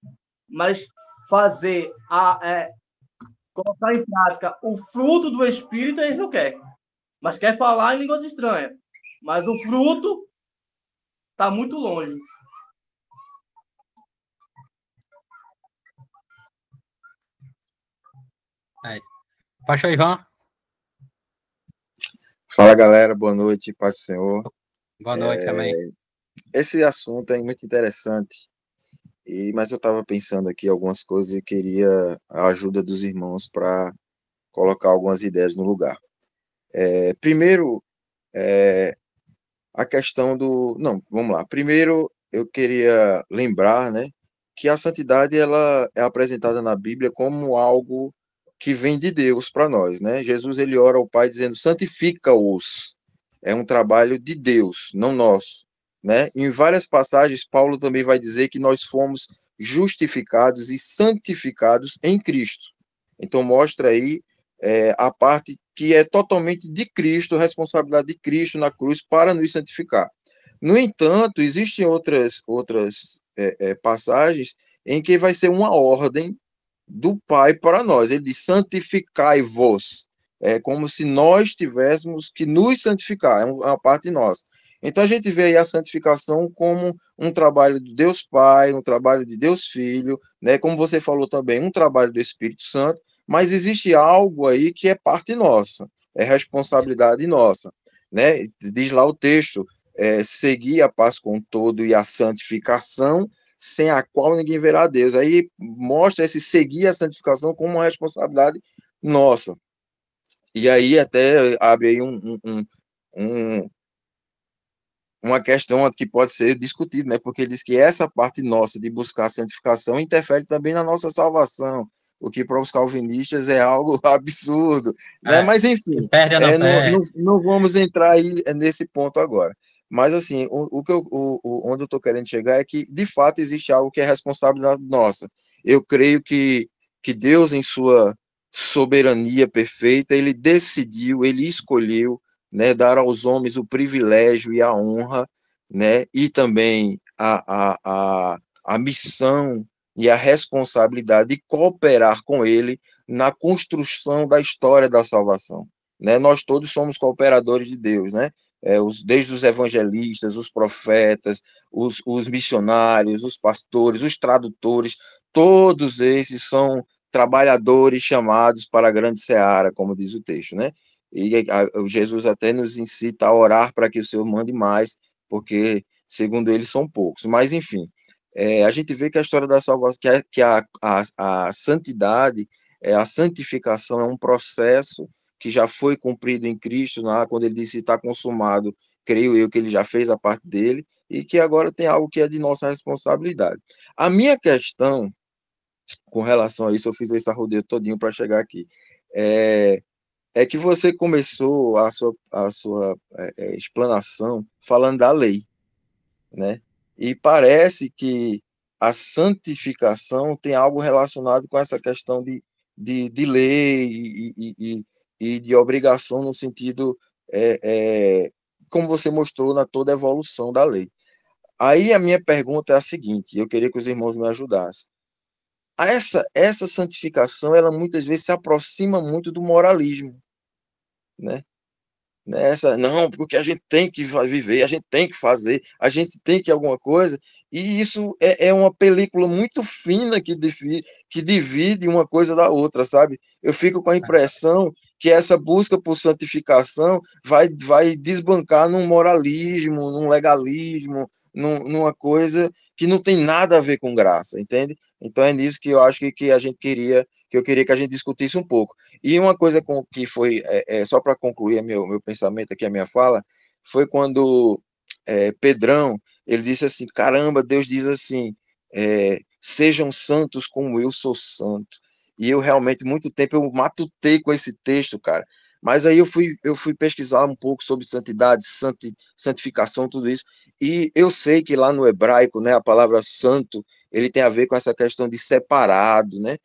Mas fazer, colocar em prática o fruto do Espírito, eles não querem. Mas quer falar em línguas estranhas. mas o fruto está muito longe. É isso. Pastor Ivan, Fala galera, boa noite, paz do Senhor. boa noite também. Esse assunto é muito interessante, mas eu estava pensando aqui algumas coisas e queria a ajuda dos irmãos para colocar algumas ideias no lugar. Primeiro, a questão do. Não, vamos lá. Primeiro, eu queria lembrar, né, que a santidade ela é apresentada na Bíblia como algo que vem de Deus para nós, né? Jesus ele ora ao Pai dizendo: santifica-os. É um trabalho de Deus, não nosso, né? Em várias passagens, Paulo também vai dizer que nós fomos justificados e santificados em Cristo. Então mostra aí a parte que é totalmente de Cristo, responsabilidade de Cristo na cruz para nos santificar. No entanto, existem outras passagens em que vai ser uma ordem do Pai para nós. Ele diz: santificai-vos. É como se nós tivéssemos que nos santificar, é uma parte nossa. Então a gente vê aí a santificação como um trabalho de Deus Pai, um trabalho de Deus Filho, né? Como você falou também, um trabalho do Espírito Santo, mas existe algo aí que é parte nossa, é responsabilidade nossa, né? Diz lá o texto: seguir a paz com todo e a santificação, sem a qual ninguém verá a Deus. Aí mostra esse seguir a santificação como uma responsabilidade nossa. E aí até abre aí uma questão que pode ser discutida, né? Porque ele diz que essa parte nossa de buscar a santificação interfere também na nossa salvação, o que para os calvinistas é algo absurdo, né? Mas enfim, Perde a não vamos entrar aí nesse ponto agora. Mas assim, onde eu estou querendo chegar é que de fato existe algo que é responsabilidade nossa. Eu creio que Deus, em sua soberania perfeita, ele decidiu, ele escolheu, né, dar aos homens o privilégio e a honra, né, e também a missão e a responsabilidade de cooperar com ele na construção da história da salvação, né? Nós todos somos cooperadores de Deus, né? Desde os evangelistas, os profetas, os missionários, os pastores, os tradutores, todos esses são trabalhadores chamados para a grande seara, como diz o texto, né? E Jesus até nos incita a orar para que o Senhor mande mais, porque, segundo ele, são poucos. Mas, enfim, a gente vê que a história da salvação, que a santidade, a santificação é um processo que já foi cumprido em Cristo, quando ele disse está consumado, creio eu que ele já fez a parte dele, e que agora tem algo que é de nossa responsabilidade. A minha questão com relação a isso, eu fiz esse arrodeio todinho para chegar aqui, é que você começou a sua explanação falando da lei, né? E parece que a santificação tem algo relacionado com essa questão de lei e de obrigação no sentido, como você mostrou na toda a evolução da lei. Aí a minha pergunta é a seguinte, eu queria que os irmãos me ajudassem. Essa santificação, ela muitas vezes se aproxima muito do moralismo, né? Não, porque a gente tem que viver, a gente tem que fazer, a gente tem que alguma coisa, e isso é uma película muito fina que divide uma coisa da outra, sabe? Eu fico com a impressão que essa busca por santificação vai desbancar num moralismo, num legalismo, numa coisa que não tem nada a ver com graça, entende? Então é nisso que eu acho que eu queria que a gente discutisse um pouco. E uma coisa que foi, só para concluir meu pensamento aqui, a minha fala, foi quando Pedrão, ele disse assim, caramba, Deus diz assim, sejam santos como eu sou santo. E eu realmente, muito tempo, eu matutei com esse texto, cara. Mas aí eu fui pesquisar um pouco sobre santidade, santificação, tudo isso, e eu sei que lá no hebraico, né, a palavra santo, ele tem a ver com essa questão de separado, né,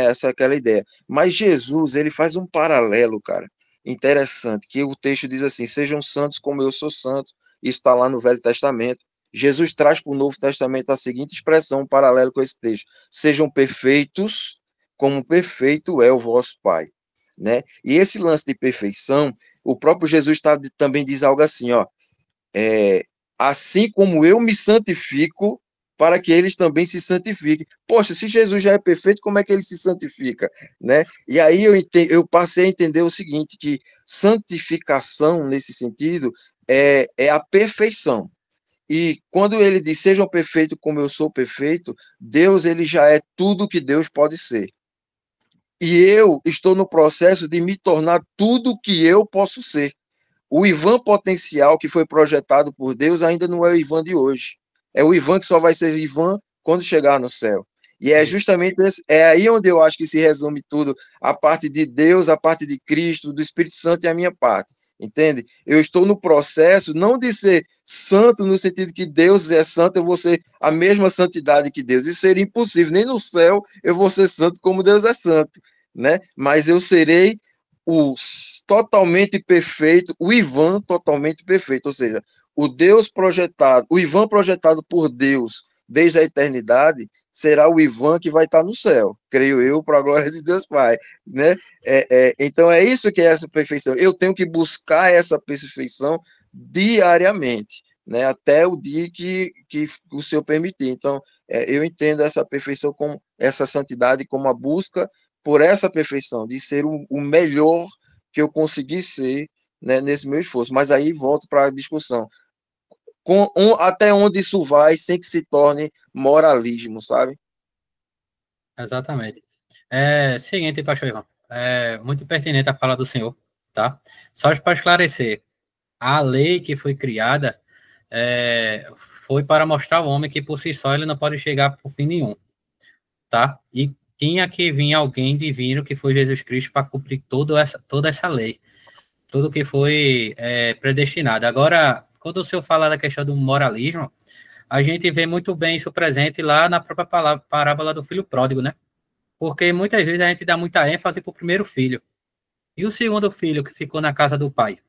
essa é aquela ideia. Mas Jesus, ele faz um paralelo, cara, interessante, que o texto diz assim, sejam santos como eu sou santo, isso está lá no Velho Testamento. Jesus traz para o Novo Testamento a seguinte expressão, um paralelo com esse texto, sejam perfeitos como perfeito é o vosso Pai, né? E esse lance de perfeição, o próprio Jesus também diz algo assim, ó, assim como eu me santifico, para que eles também se santifiquem. Poxa, se Jesus já é perfeito, como é que ele se santifica, né? E aí eu passei a entender o seguinte, que santificação, nesse sentido, é a perfeição. E quando ele diz, sejam perfeitos como eu sou perfeito, Deus, ele já é tudo que Deus pode ser. E eu estou no processo de me tornar tudo que eu posso ser. O Ivan potencial que foi projetado por Deus ainda não é o Ivan de hoje. É o Ivan que só vai ser Ivan quando chegar no céu. E é justamente aí onde eu acho que se resume tudo, a parte de Deus, a parte de Cristo, do Espírito Santo e a minha parte. Entende? Eu estou no processo não de ser santo no sentido que Deus é santo, eu vou ser a mesma santidade que Deus. Isso seria impossível. Nem no céu eu vou ser santo como Deus é santo, né? Mas eu serei o totalmente perfeito, o Ivan totalmente perfeito, ou seja, o Deus projetado, o Ivan projetado por Deus desde a eternidade, será o Ivan que vai estar no céu, creio eu, para a glória de Deus Pai, né? Então é isso que é essa perfeição. Eu tenho que buscar essa perfeição diariamente, né? Até o dia que o Senhor permitir. Então, eu entendo essa perfeição, como essa santidade, como a busca por essa perfeição, de ser o melhor que eu consegui ser, né, nesse meu esforço. Mas aí volto para a discussão. Até onde isso vai sem que se torne moralismo, sabe? Exatamente. Seguinte, pastor Ivan, muito pertinente a fala do senhor, tá? Só para esclarecer, a lei que foi criada foi para mostrar ao homem que por si só ele não pode chegar por fim nenhum, tá? E tinha que vir alguém divino, que foi Jesus Cristo, para cumprir toda essa lei, tudo que foi predestinado. Agora, quando o senhor fala da questão do moralismo, a gente vê muito bem isso presente lá na própria parábola do filho pródigo, né? Porque muitas vezes a gente dá muita ênfase para o primeiro filho. E o segundo filho, que ficou na casa do pai?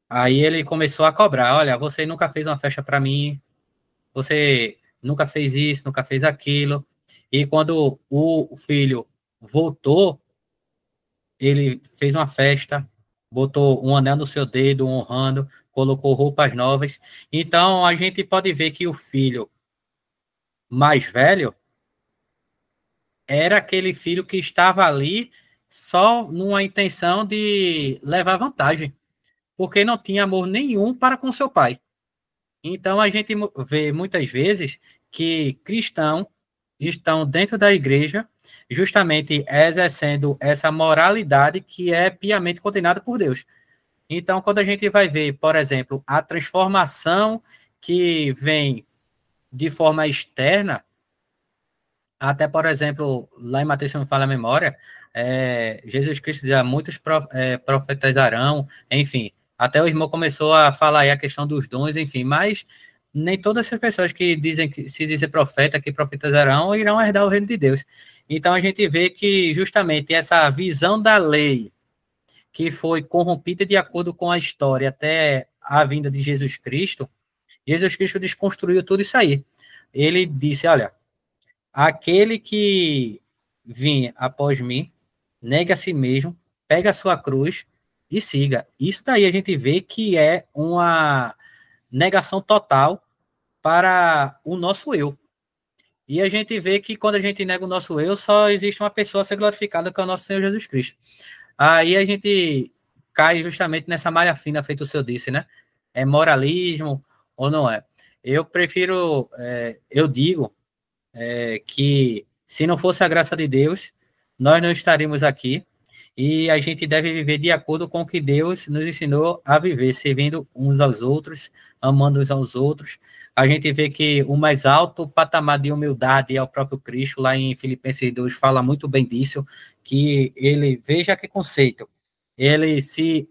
Aí ele começou a cobrar, olha, você nunca fez uma festa para mim, você nunca fez isso, nunca fez aquilo. E quando o filho voltou, ele fez uma festa, botou um anel no seu dedo, honrando, colocou roupas novas. Então, a gente pode ver que o filho mais velho era aquele filho que estava ali só numa intenção de levar vantagem, porque não tinha amor nenhum para com seu pai. Então, a gente vê muitas vezes que cristãos estão dentro da igreja justamente exercendo essa moralidade que é piamente condenada por Deus. Então, quando a gente vai ver, por exemplo, a transformação que vem de forma externa, até, por exemplo, lá em Mateus, se não me falha a memória, Jesus Cristo dizia, muitos profetizarão, enfim, até o irmão começou a falar aí a questão dos dons, enfim, mas nem todas essas pessoas que se dizem profeta, que profetizarão, irão herdar o reino de Deus. Então, a gente vê que justamente essa visão da lei, que foi corrompida de acordo com a história até a vinda de Jesus Cristo desconstruiu tudo isso aí. Ele disse, olha, aquele que vinha após mim, nega a si mesmo, pega a sua cruz e siga. Isso daí a gente vê que é uma negação total para o nosso eu. E a gente vê que quando a gente nega o nosso eu, só existe uma pessoa a ser glorificada, que é o nosso Senhor Jesus Cristo. Aí a gente cai justamente nessa malha fina, feito o senhor disse, né? É moralismo ou não é? Eu prefiro, eu digo que se não fosse a graça de Deus, nós não estaríamos aqui, e a gente deve viver de acordo com o que Deus nos ensinou a viver, servindo uns aos outros, amando uns aos outros. A gente vê que o mais alto patamar de humildade é o próprio Cristo, lá em Filipenses 2 fala muito bem disso, que ele, veja que conceito, ele se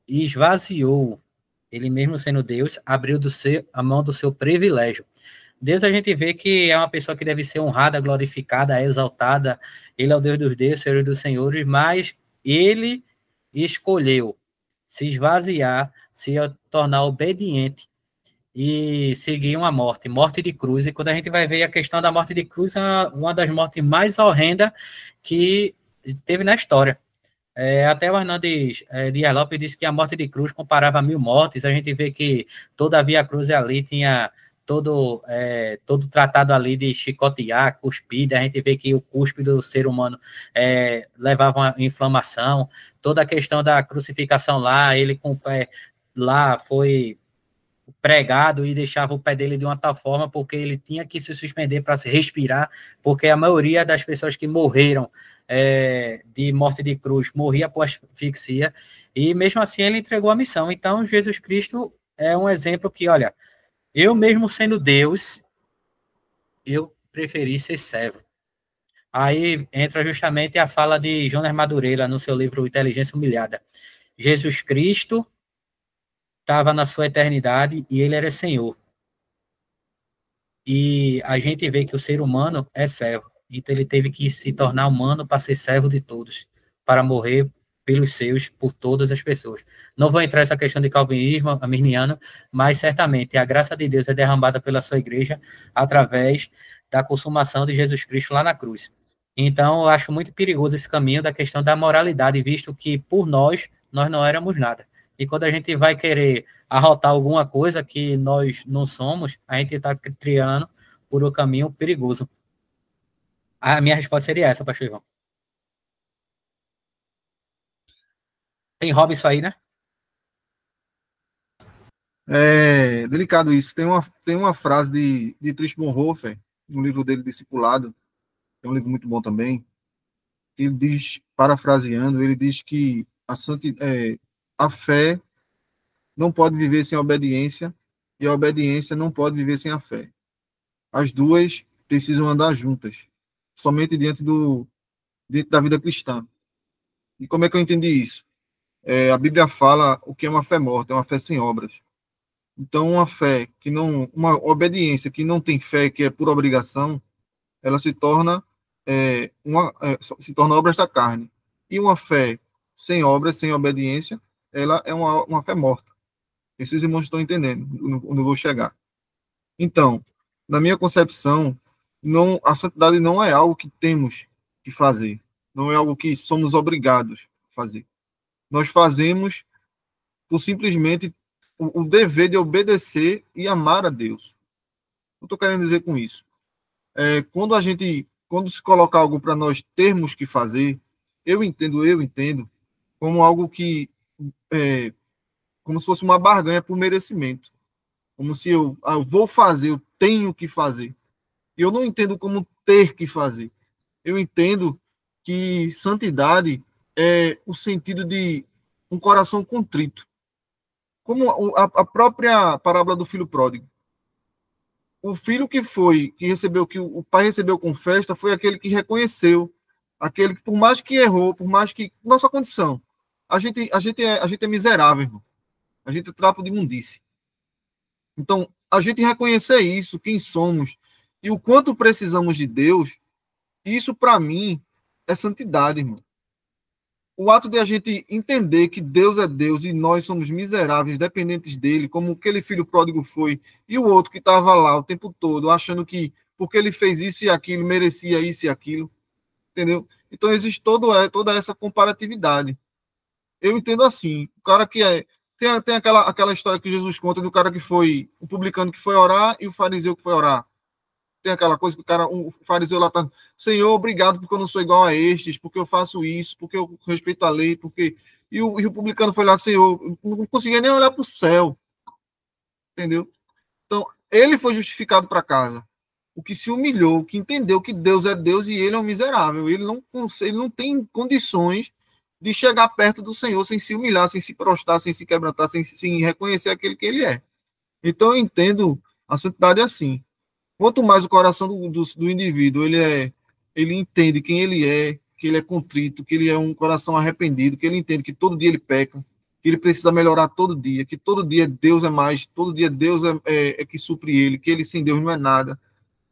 esvaziou, ele mesmo sendo Deus, abriu a mão do seu privilégio. Deus, a gente vê que é uma pessoa que deve ser honrada, glorificada, exaltada. Ele é o Deus dos deuses, Senhor dos senhores, mas ele escolheu se esvaziar, se tornar obediente e seguir uma morte de cruz. E quando a gente vai ver a questão da morte de cruz, é uma das mortes mais horrendas que teve na história. Até o Hernandes Dias Lopes disse que a morte de cruz comparava a 1000 mortes. A gente vê que toda a Via Cruz ali tinha todo tratado ali de chicotear, cuspida. A gente vê que o cuspe do ser humano levava uma inflamação. Toda a questão da crucificação lá, ele com o pé lá foi pregado e deixava o pé dele de uma tal forma porque ele tinha que se suspender para se respirar, porque a maioria das pessoas que morreram de morte de cruz morria por asfixia, e mesmo assim ele entregou a missão. Então Jesus Cristo é um exemplo que, olha, eu mesmo sendo Deus, eu preferi ser servo. Aí entra justamente a fala de Jonas Madureira no seu livro Inteligência Humilhada. Jesus Cristo estava na sua eternidade e ele era Senhor. E a gente vê que o ser humano é servo. Então ele teve que se tornar humano para ser servo de todos, para morrer pelos seus, por todas as pessoas. Não vou entrar nessa questão de calvinismo, arminiano, mas certamente a graça de Deus é derramada pela sua igreja através da consumação de Jesus Cristo lá na cruz. Então eu acho muito perigoso esse caminho da questão da moralidade, visto que por nós não éramos nada. E quando a gente vai querer arrotar alguma coisa que nós não somos, a gente está criando por um caminho perigoso. A minha resposta seria essa, pastor Ivan. Tem Robin isso aí, né? É delicado isso. Tem uma frase de Dietrich Bonhoeffer, no livro dele, Discipulado, é um livro muito bom também. Ele diz, parafraseando, ele diz que a fé não pode viver sem a obediência e a obediência não pode viver sem a fé. As duas precisam andar juntas, somente dentro da vida cristã. E como é que eu entendi isso? A Bíblia fala o que é uma fé morta, é uma fé sem obras. Então, uma obediência que não tem fé, que é por obrigação, ela se torna obras da carne. E uma fé sem obras, sem obediência, ela é uma fé morta. Esses irmãos estão entendendo onde eu vou chegar. Então, na minha concepção, a santidade não é algo que temos que fazer. Não é algo que somos obrigados a fazer. Nós fazemos por simplesmente o dever de obedecer e amar a Deus. O que eu estou querendo dizer com isso? Quando se coloca algo para nós termos que fazer, eu entendo como algo que como se fosse uma barganha por merecimento. Como se eu vou fazer, eu tenho que fazer. Eu não entendo como ter que fazer. Eu entendo que santidade é o sentido de um coração contrito. Como a própria parábola do filho pródigo. O filho que o pai recebeu com festa, foi aquele que reconheceu, aquele que, por mais que errou, por mais que nossa condição, a gente é miserável, irmão. A gente é trapo de imundície. Então, a gente reconhecer isso, quem somos e o quanto precisamos de Deus, isso para mim é santidade, irmão. O ato de a gente entender que Deus é Deus e nós somos miseráveis, dependentes dele, como aquele filho pródigo foi, e o outro que estava lá o tempo todo, achando que porque ele fez isso e aquilo, merecia isso e aquilo, entendeu? Então existe toda essa comparatividade. Eu entendo assim, o cara que tem aquela história que Jesus conta do cara que foi, o publicano que foi orar e o fariseu que foi orar. Tem aquela coisa que o fariseu lá tá, Senhor, obrigado porque eu não sou igual a estes, porque eu faço isso, porque eu respeito a lei, porque... E o publicano foi lá, Senhor, eu não conseguia nem olhar para o céu. Entendeu? Então, ele foi justificado para casa. O que se humilhou, o que entendeu que Deus é Deus e ele é um miserável. Ele não tem condições de chegar perto do Senhor sem se humilhar, sem se prostrar, sem se quebrantar, sem reconhecer aquele que ele é. Então, eu entendo a santidade assim. Quanto mais o coração do indivíduo, ele entende quem ele é, que ele é contrito, que ele é um coração arrependido, que ele entende que todo dia ele peca, que ele precisa melhorar todo dia, que todo dia Deus é mais, todo dia Deus é que supre ele, que ele sem Deus não é nada.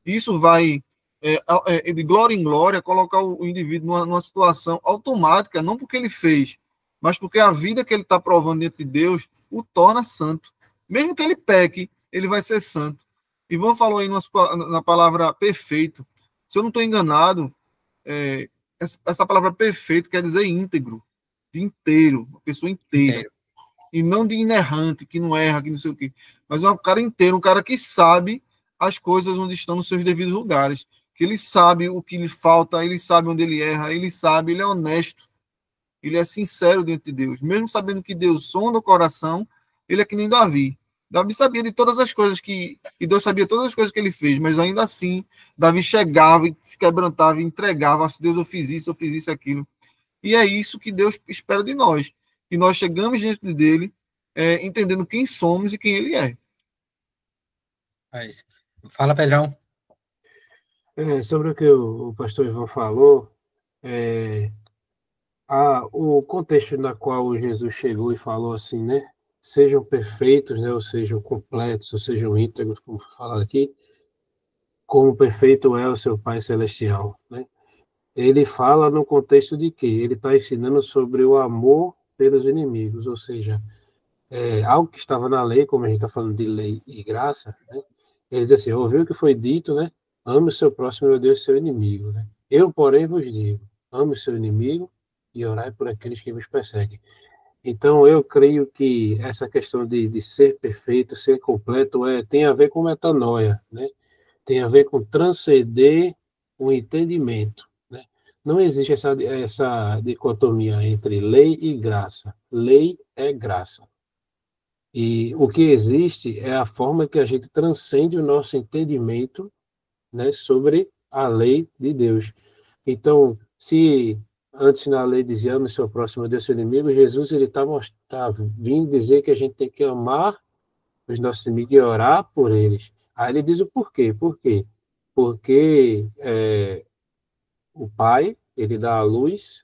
Isso vai, de glória em glória, colocar o indivíduo numa situação automática, não porque ele fez, mas porque a vida que ele está provando diante de Deus o torna santo. Mesmo que ele peque, ele vai ser santo. Ivan falou aí na palavra perfeito. Se eu não estou enganado, essa palavra perfeito quer dizer íntegro. de inteiro, uma pessoa inteira. Inteiro. E não de inerrante, que não erra, que não sei o quê. Mas é um cara inteiro, um cara que sabe as coisas onde estão nos seus devidos lugares. Que ele sabe o que lhe falta, ele sabe onde ele erra, ele sabe, ele é honesto. Ele é sincero diante de Deus. Mesmo sabendo que Deus sonda o coração, ele é que nem Davi. Davi sabia de todas as coisas e Deus sabia todas as coisas que ele fez, mas ainda assim, Davi chegava e se quebrantava e entregava, se Deus, eu fiz isso, aquilo. E é isso que Deus espera de nós. Que nós chegamos diante dele, entendendo quem somos e quem ele é. É isso. Fala, Pedrão. Sobre o que o pastor Ivan falou, o contexto na qual Jesus chegou e falou assim, né? Sejam perfeitos, né? Ou sejam completos, ou sejam íntegros, como foi falado aqui, como perfeito é o seu Pai Celestial, né? Ele fala no contexto de que ele está ensinando sobre o amor pelos inimigos, ou seja, algo que estava na lei, como a gente está falando de lei e graça, né? Ele diz assim, ouviu o que foi dito, né? Ame o seu próximo, meu Deus, seu inimigo, né? Eu, porém, vos digo, ame o seu inimigo e orai por aqueles que vos perseguem. Então, eu creio que essa questão de ser perfeito, ser completo, tem a ver com metanoia, né? Tem a ver com transcender o entendimento, né? Não existe essa dicotomia entre lei e graça. Lei é graça. E o que existe é a forma que a gente transcende o nosso entendimento, né, sobre a lei de Deus. Então, se antes na lei dizia ame seu próximo, Deus seu inimigo, Jesus ele tá vindo dizer que a gente tem que amar os nossos inimigos e orar por eles. Aí ele diz o porquê. Por quê? Porque o Pai, ele dá a luz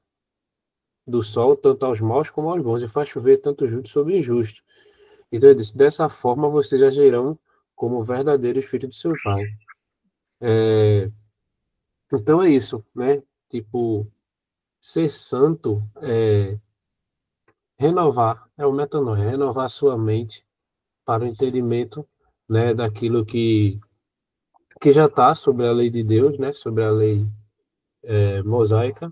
do sol tanto aos maus como aos bons e faz chover tanto justo sobre injusto. Então ele disse, dessa forma vocês agirão como verdadeiros filhos de seu Pai. Então é isso, né? Tipo, ser santo é renovar, é o metanoia, renovar sua mente para o entendimento, né, daquilo que já está sobre a lei de Deus, né, sobre a lei mosaica,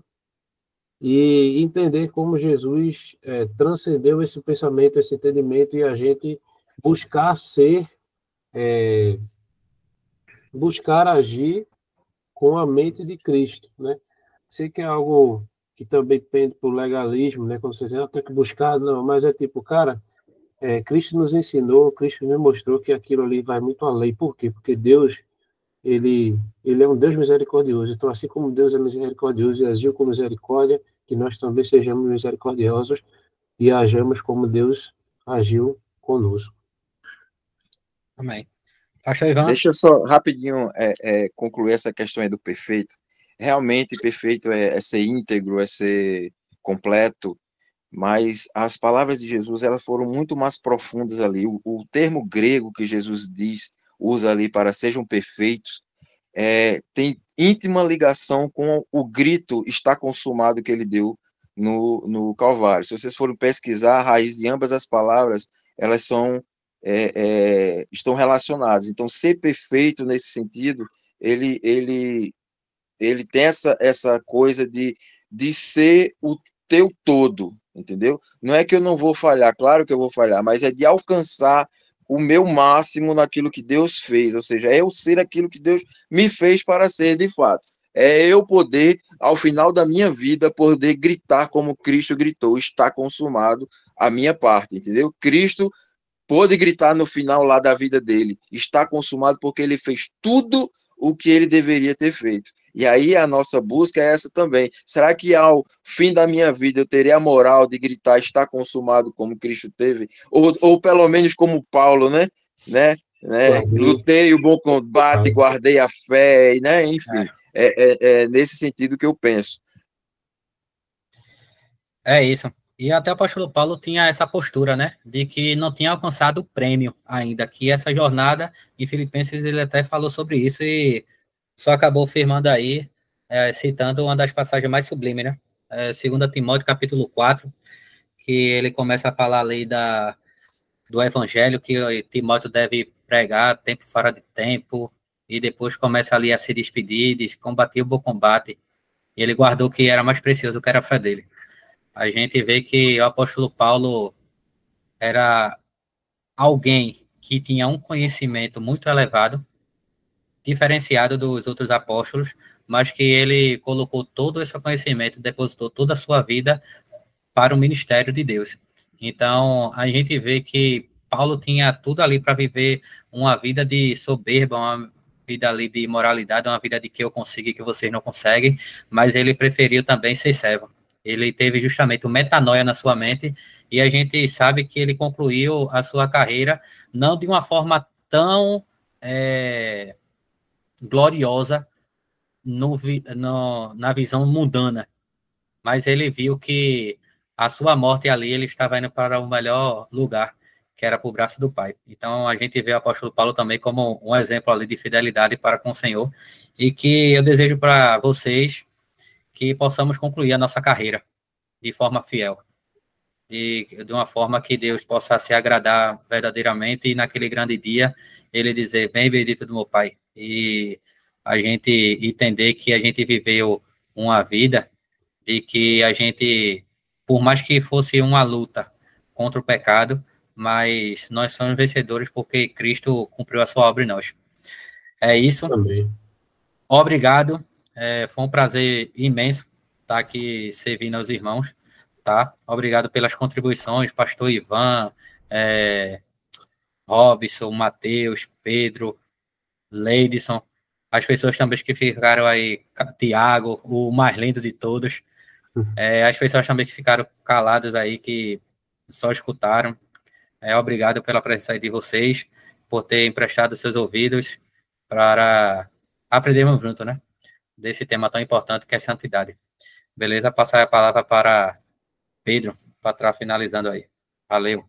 e entender como Jesus transcendeu esse pensamento, esse entendimento, e a gente buscar ser, buscar agir com a mente de Cristo, né? Sei que é algo que também pende para o legalismo, né? Quando você diz, tem que buscar, não, mas é tipo, cara, Cristo nos ensinou, Cristo nos mostrou que aquilo ali vai muito além. Por quê? Porque Deus, ele é um Deus misericordioso. Então, assim como Deus é misericordioso e agiu com misericórdia, que nós também sejamos misericordiosos e hajamos como Deus agiu conosco. Amém. Pastor Ivan? Deixa eu só rapidinho concluir essa questão aí do perfeito. Realmente, perfeito é ser íntegro, é ser completo, mas as palavras de Jesus elas foram muito mais profundas ali. O termo grego que Jesus usa ali para sejam perfeitos, tem íntima ligação com o grito está consumado que ele deu no Calvário. Se vocês forem pesquisar, a raiz de ambas as palavras, elas estão relacionadas. Então, ser perfeito nesse sentido, ele tem essa coisa de ser o teu todo, entendeu? Não é que eu não vou falhar, claro que eu vou falhar, mas é de alcançar o meu máximo naquilo que Deus fez, ou seja, é eu ser aquilo que Deus me fez para ser de fato. É eu poder, ao final da minha vida, poder gritar como Cristo gritou, está consumado a minha parte, entendeu? Cristo pôde gritar no final lá da vida dele, está consumado porque ele fez tudo o que ele deveria ter feito. E aí a nossa busca é essa também. Será que ao fim da minha vida eu terei a moral de gritar está consumado como Cristo teve? Ou pelo menos como Paulo, né? Lutei o bom combate, guardei a fé, né? Enfim, é nesse sentido que eu penso. É isso. E até o apóstolo Paulo tinha essa postura, né, de que não tinha alcançado o prêmio ainda, que essa jornada, em Filipenses ele até falou sobre isso e só acabou firmando aí, citando uma das passagens mais sublimes, né, 2 Timóteo capítulo 4, que ele começa a falar ali do evangelho, que Timóteo deve pregar tempo fora de tempo, e depois começa ali a se despedir, diz, combati o bom combate, e ele guardou o que era mais precioso, que era a fé dele. a gente vê que o apóstolo Paulo era alguém que tinha um conhecimento muito elevado, diferenciado dos outros apóstolos, mas que ele colocou todo esse conhecimento, depositou toda a sua vida para o ministério de Deus. Então, a gente vê que Paulo tinha tudo ali para viver uma vida de soberba, uma vida ali de moralidade, uma vida de que eu consigo e que vocês não conseguem, mas ele preferiu também ser servo. Ele teve justamente o metanoia na sua mente, e a gente sabe que ele concluiu a sua carreira não de uma forma tão gloriosa na visão mundana, mas ele viu que a sua morte ali, ele estava indo para o melhor lugar, que era para o braço do Pai. Então, a gente vê o apóstolo Paulo também como um exemplo ali de fidelidade para com o Senhor, e que eu desejo para vocês que possamos concluir a nossa carreira de forma fiel, de uma forma que Deus possa se agradar verdadeiramente, e naquele grande dia, ele dizer, vem bendito do meu Pai, e a gente entender que a gente viveu uma vida de que a gente, por mais que fosse uma luta contra o pecado, mas nós somos vencedores porque Cristo cumpriu a sua obra em nós. É isso. Também. Obrigado. Foi um prazer imenso estar aqui servindo aos irmãos, tá? Obrigado pelas contribuições, pastor Ivan, Robson, Matheus, Pedro, Leidson, as pessoas também que ficaram aí, Tiago, o mais lindo de todos, as pessoas também que ficaram caladas aí, que só escutaram. Obrigado pela presença aí de vocês, por ter emprestado seus ouvidos para aprendermos junto, né? Desse tema tão importante que é santidade. Beleza? Passar a palavra para Pedro, para estar finalizando aí. Valeu.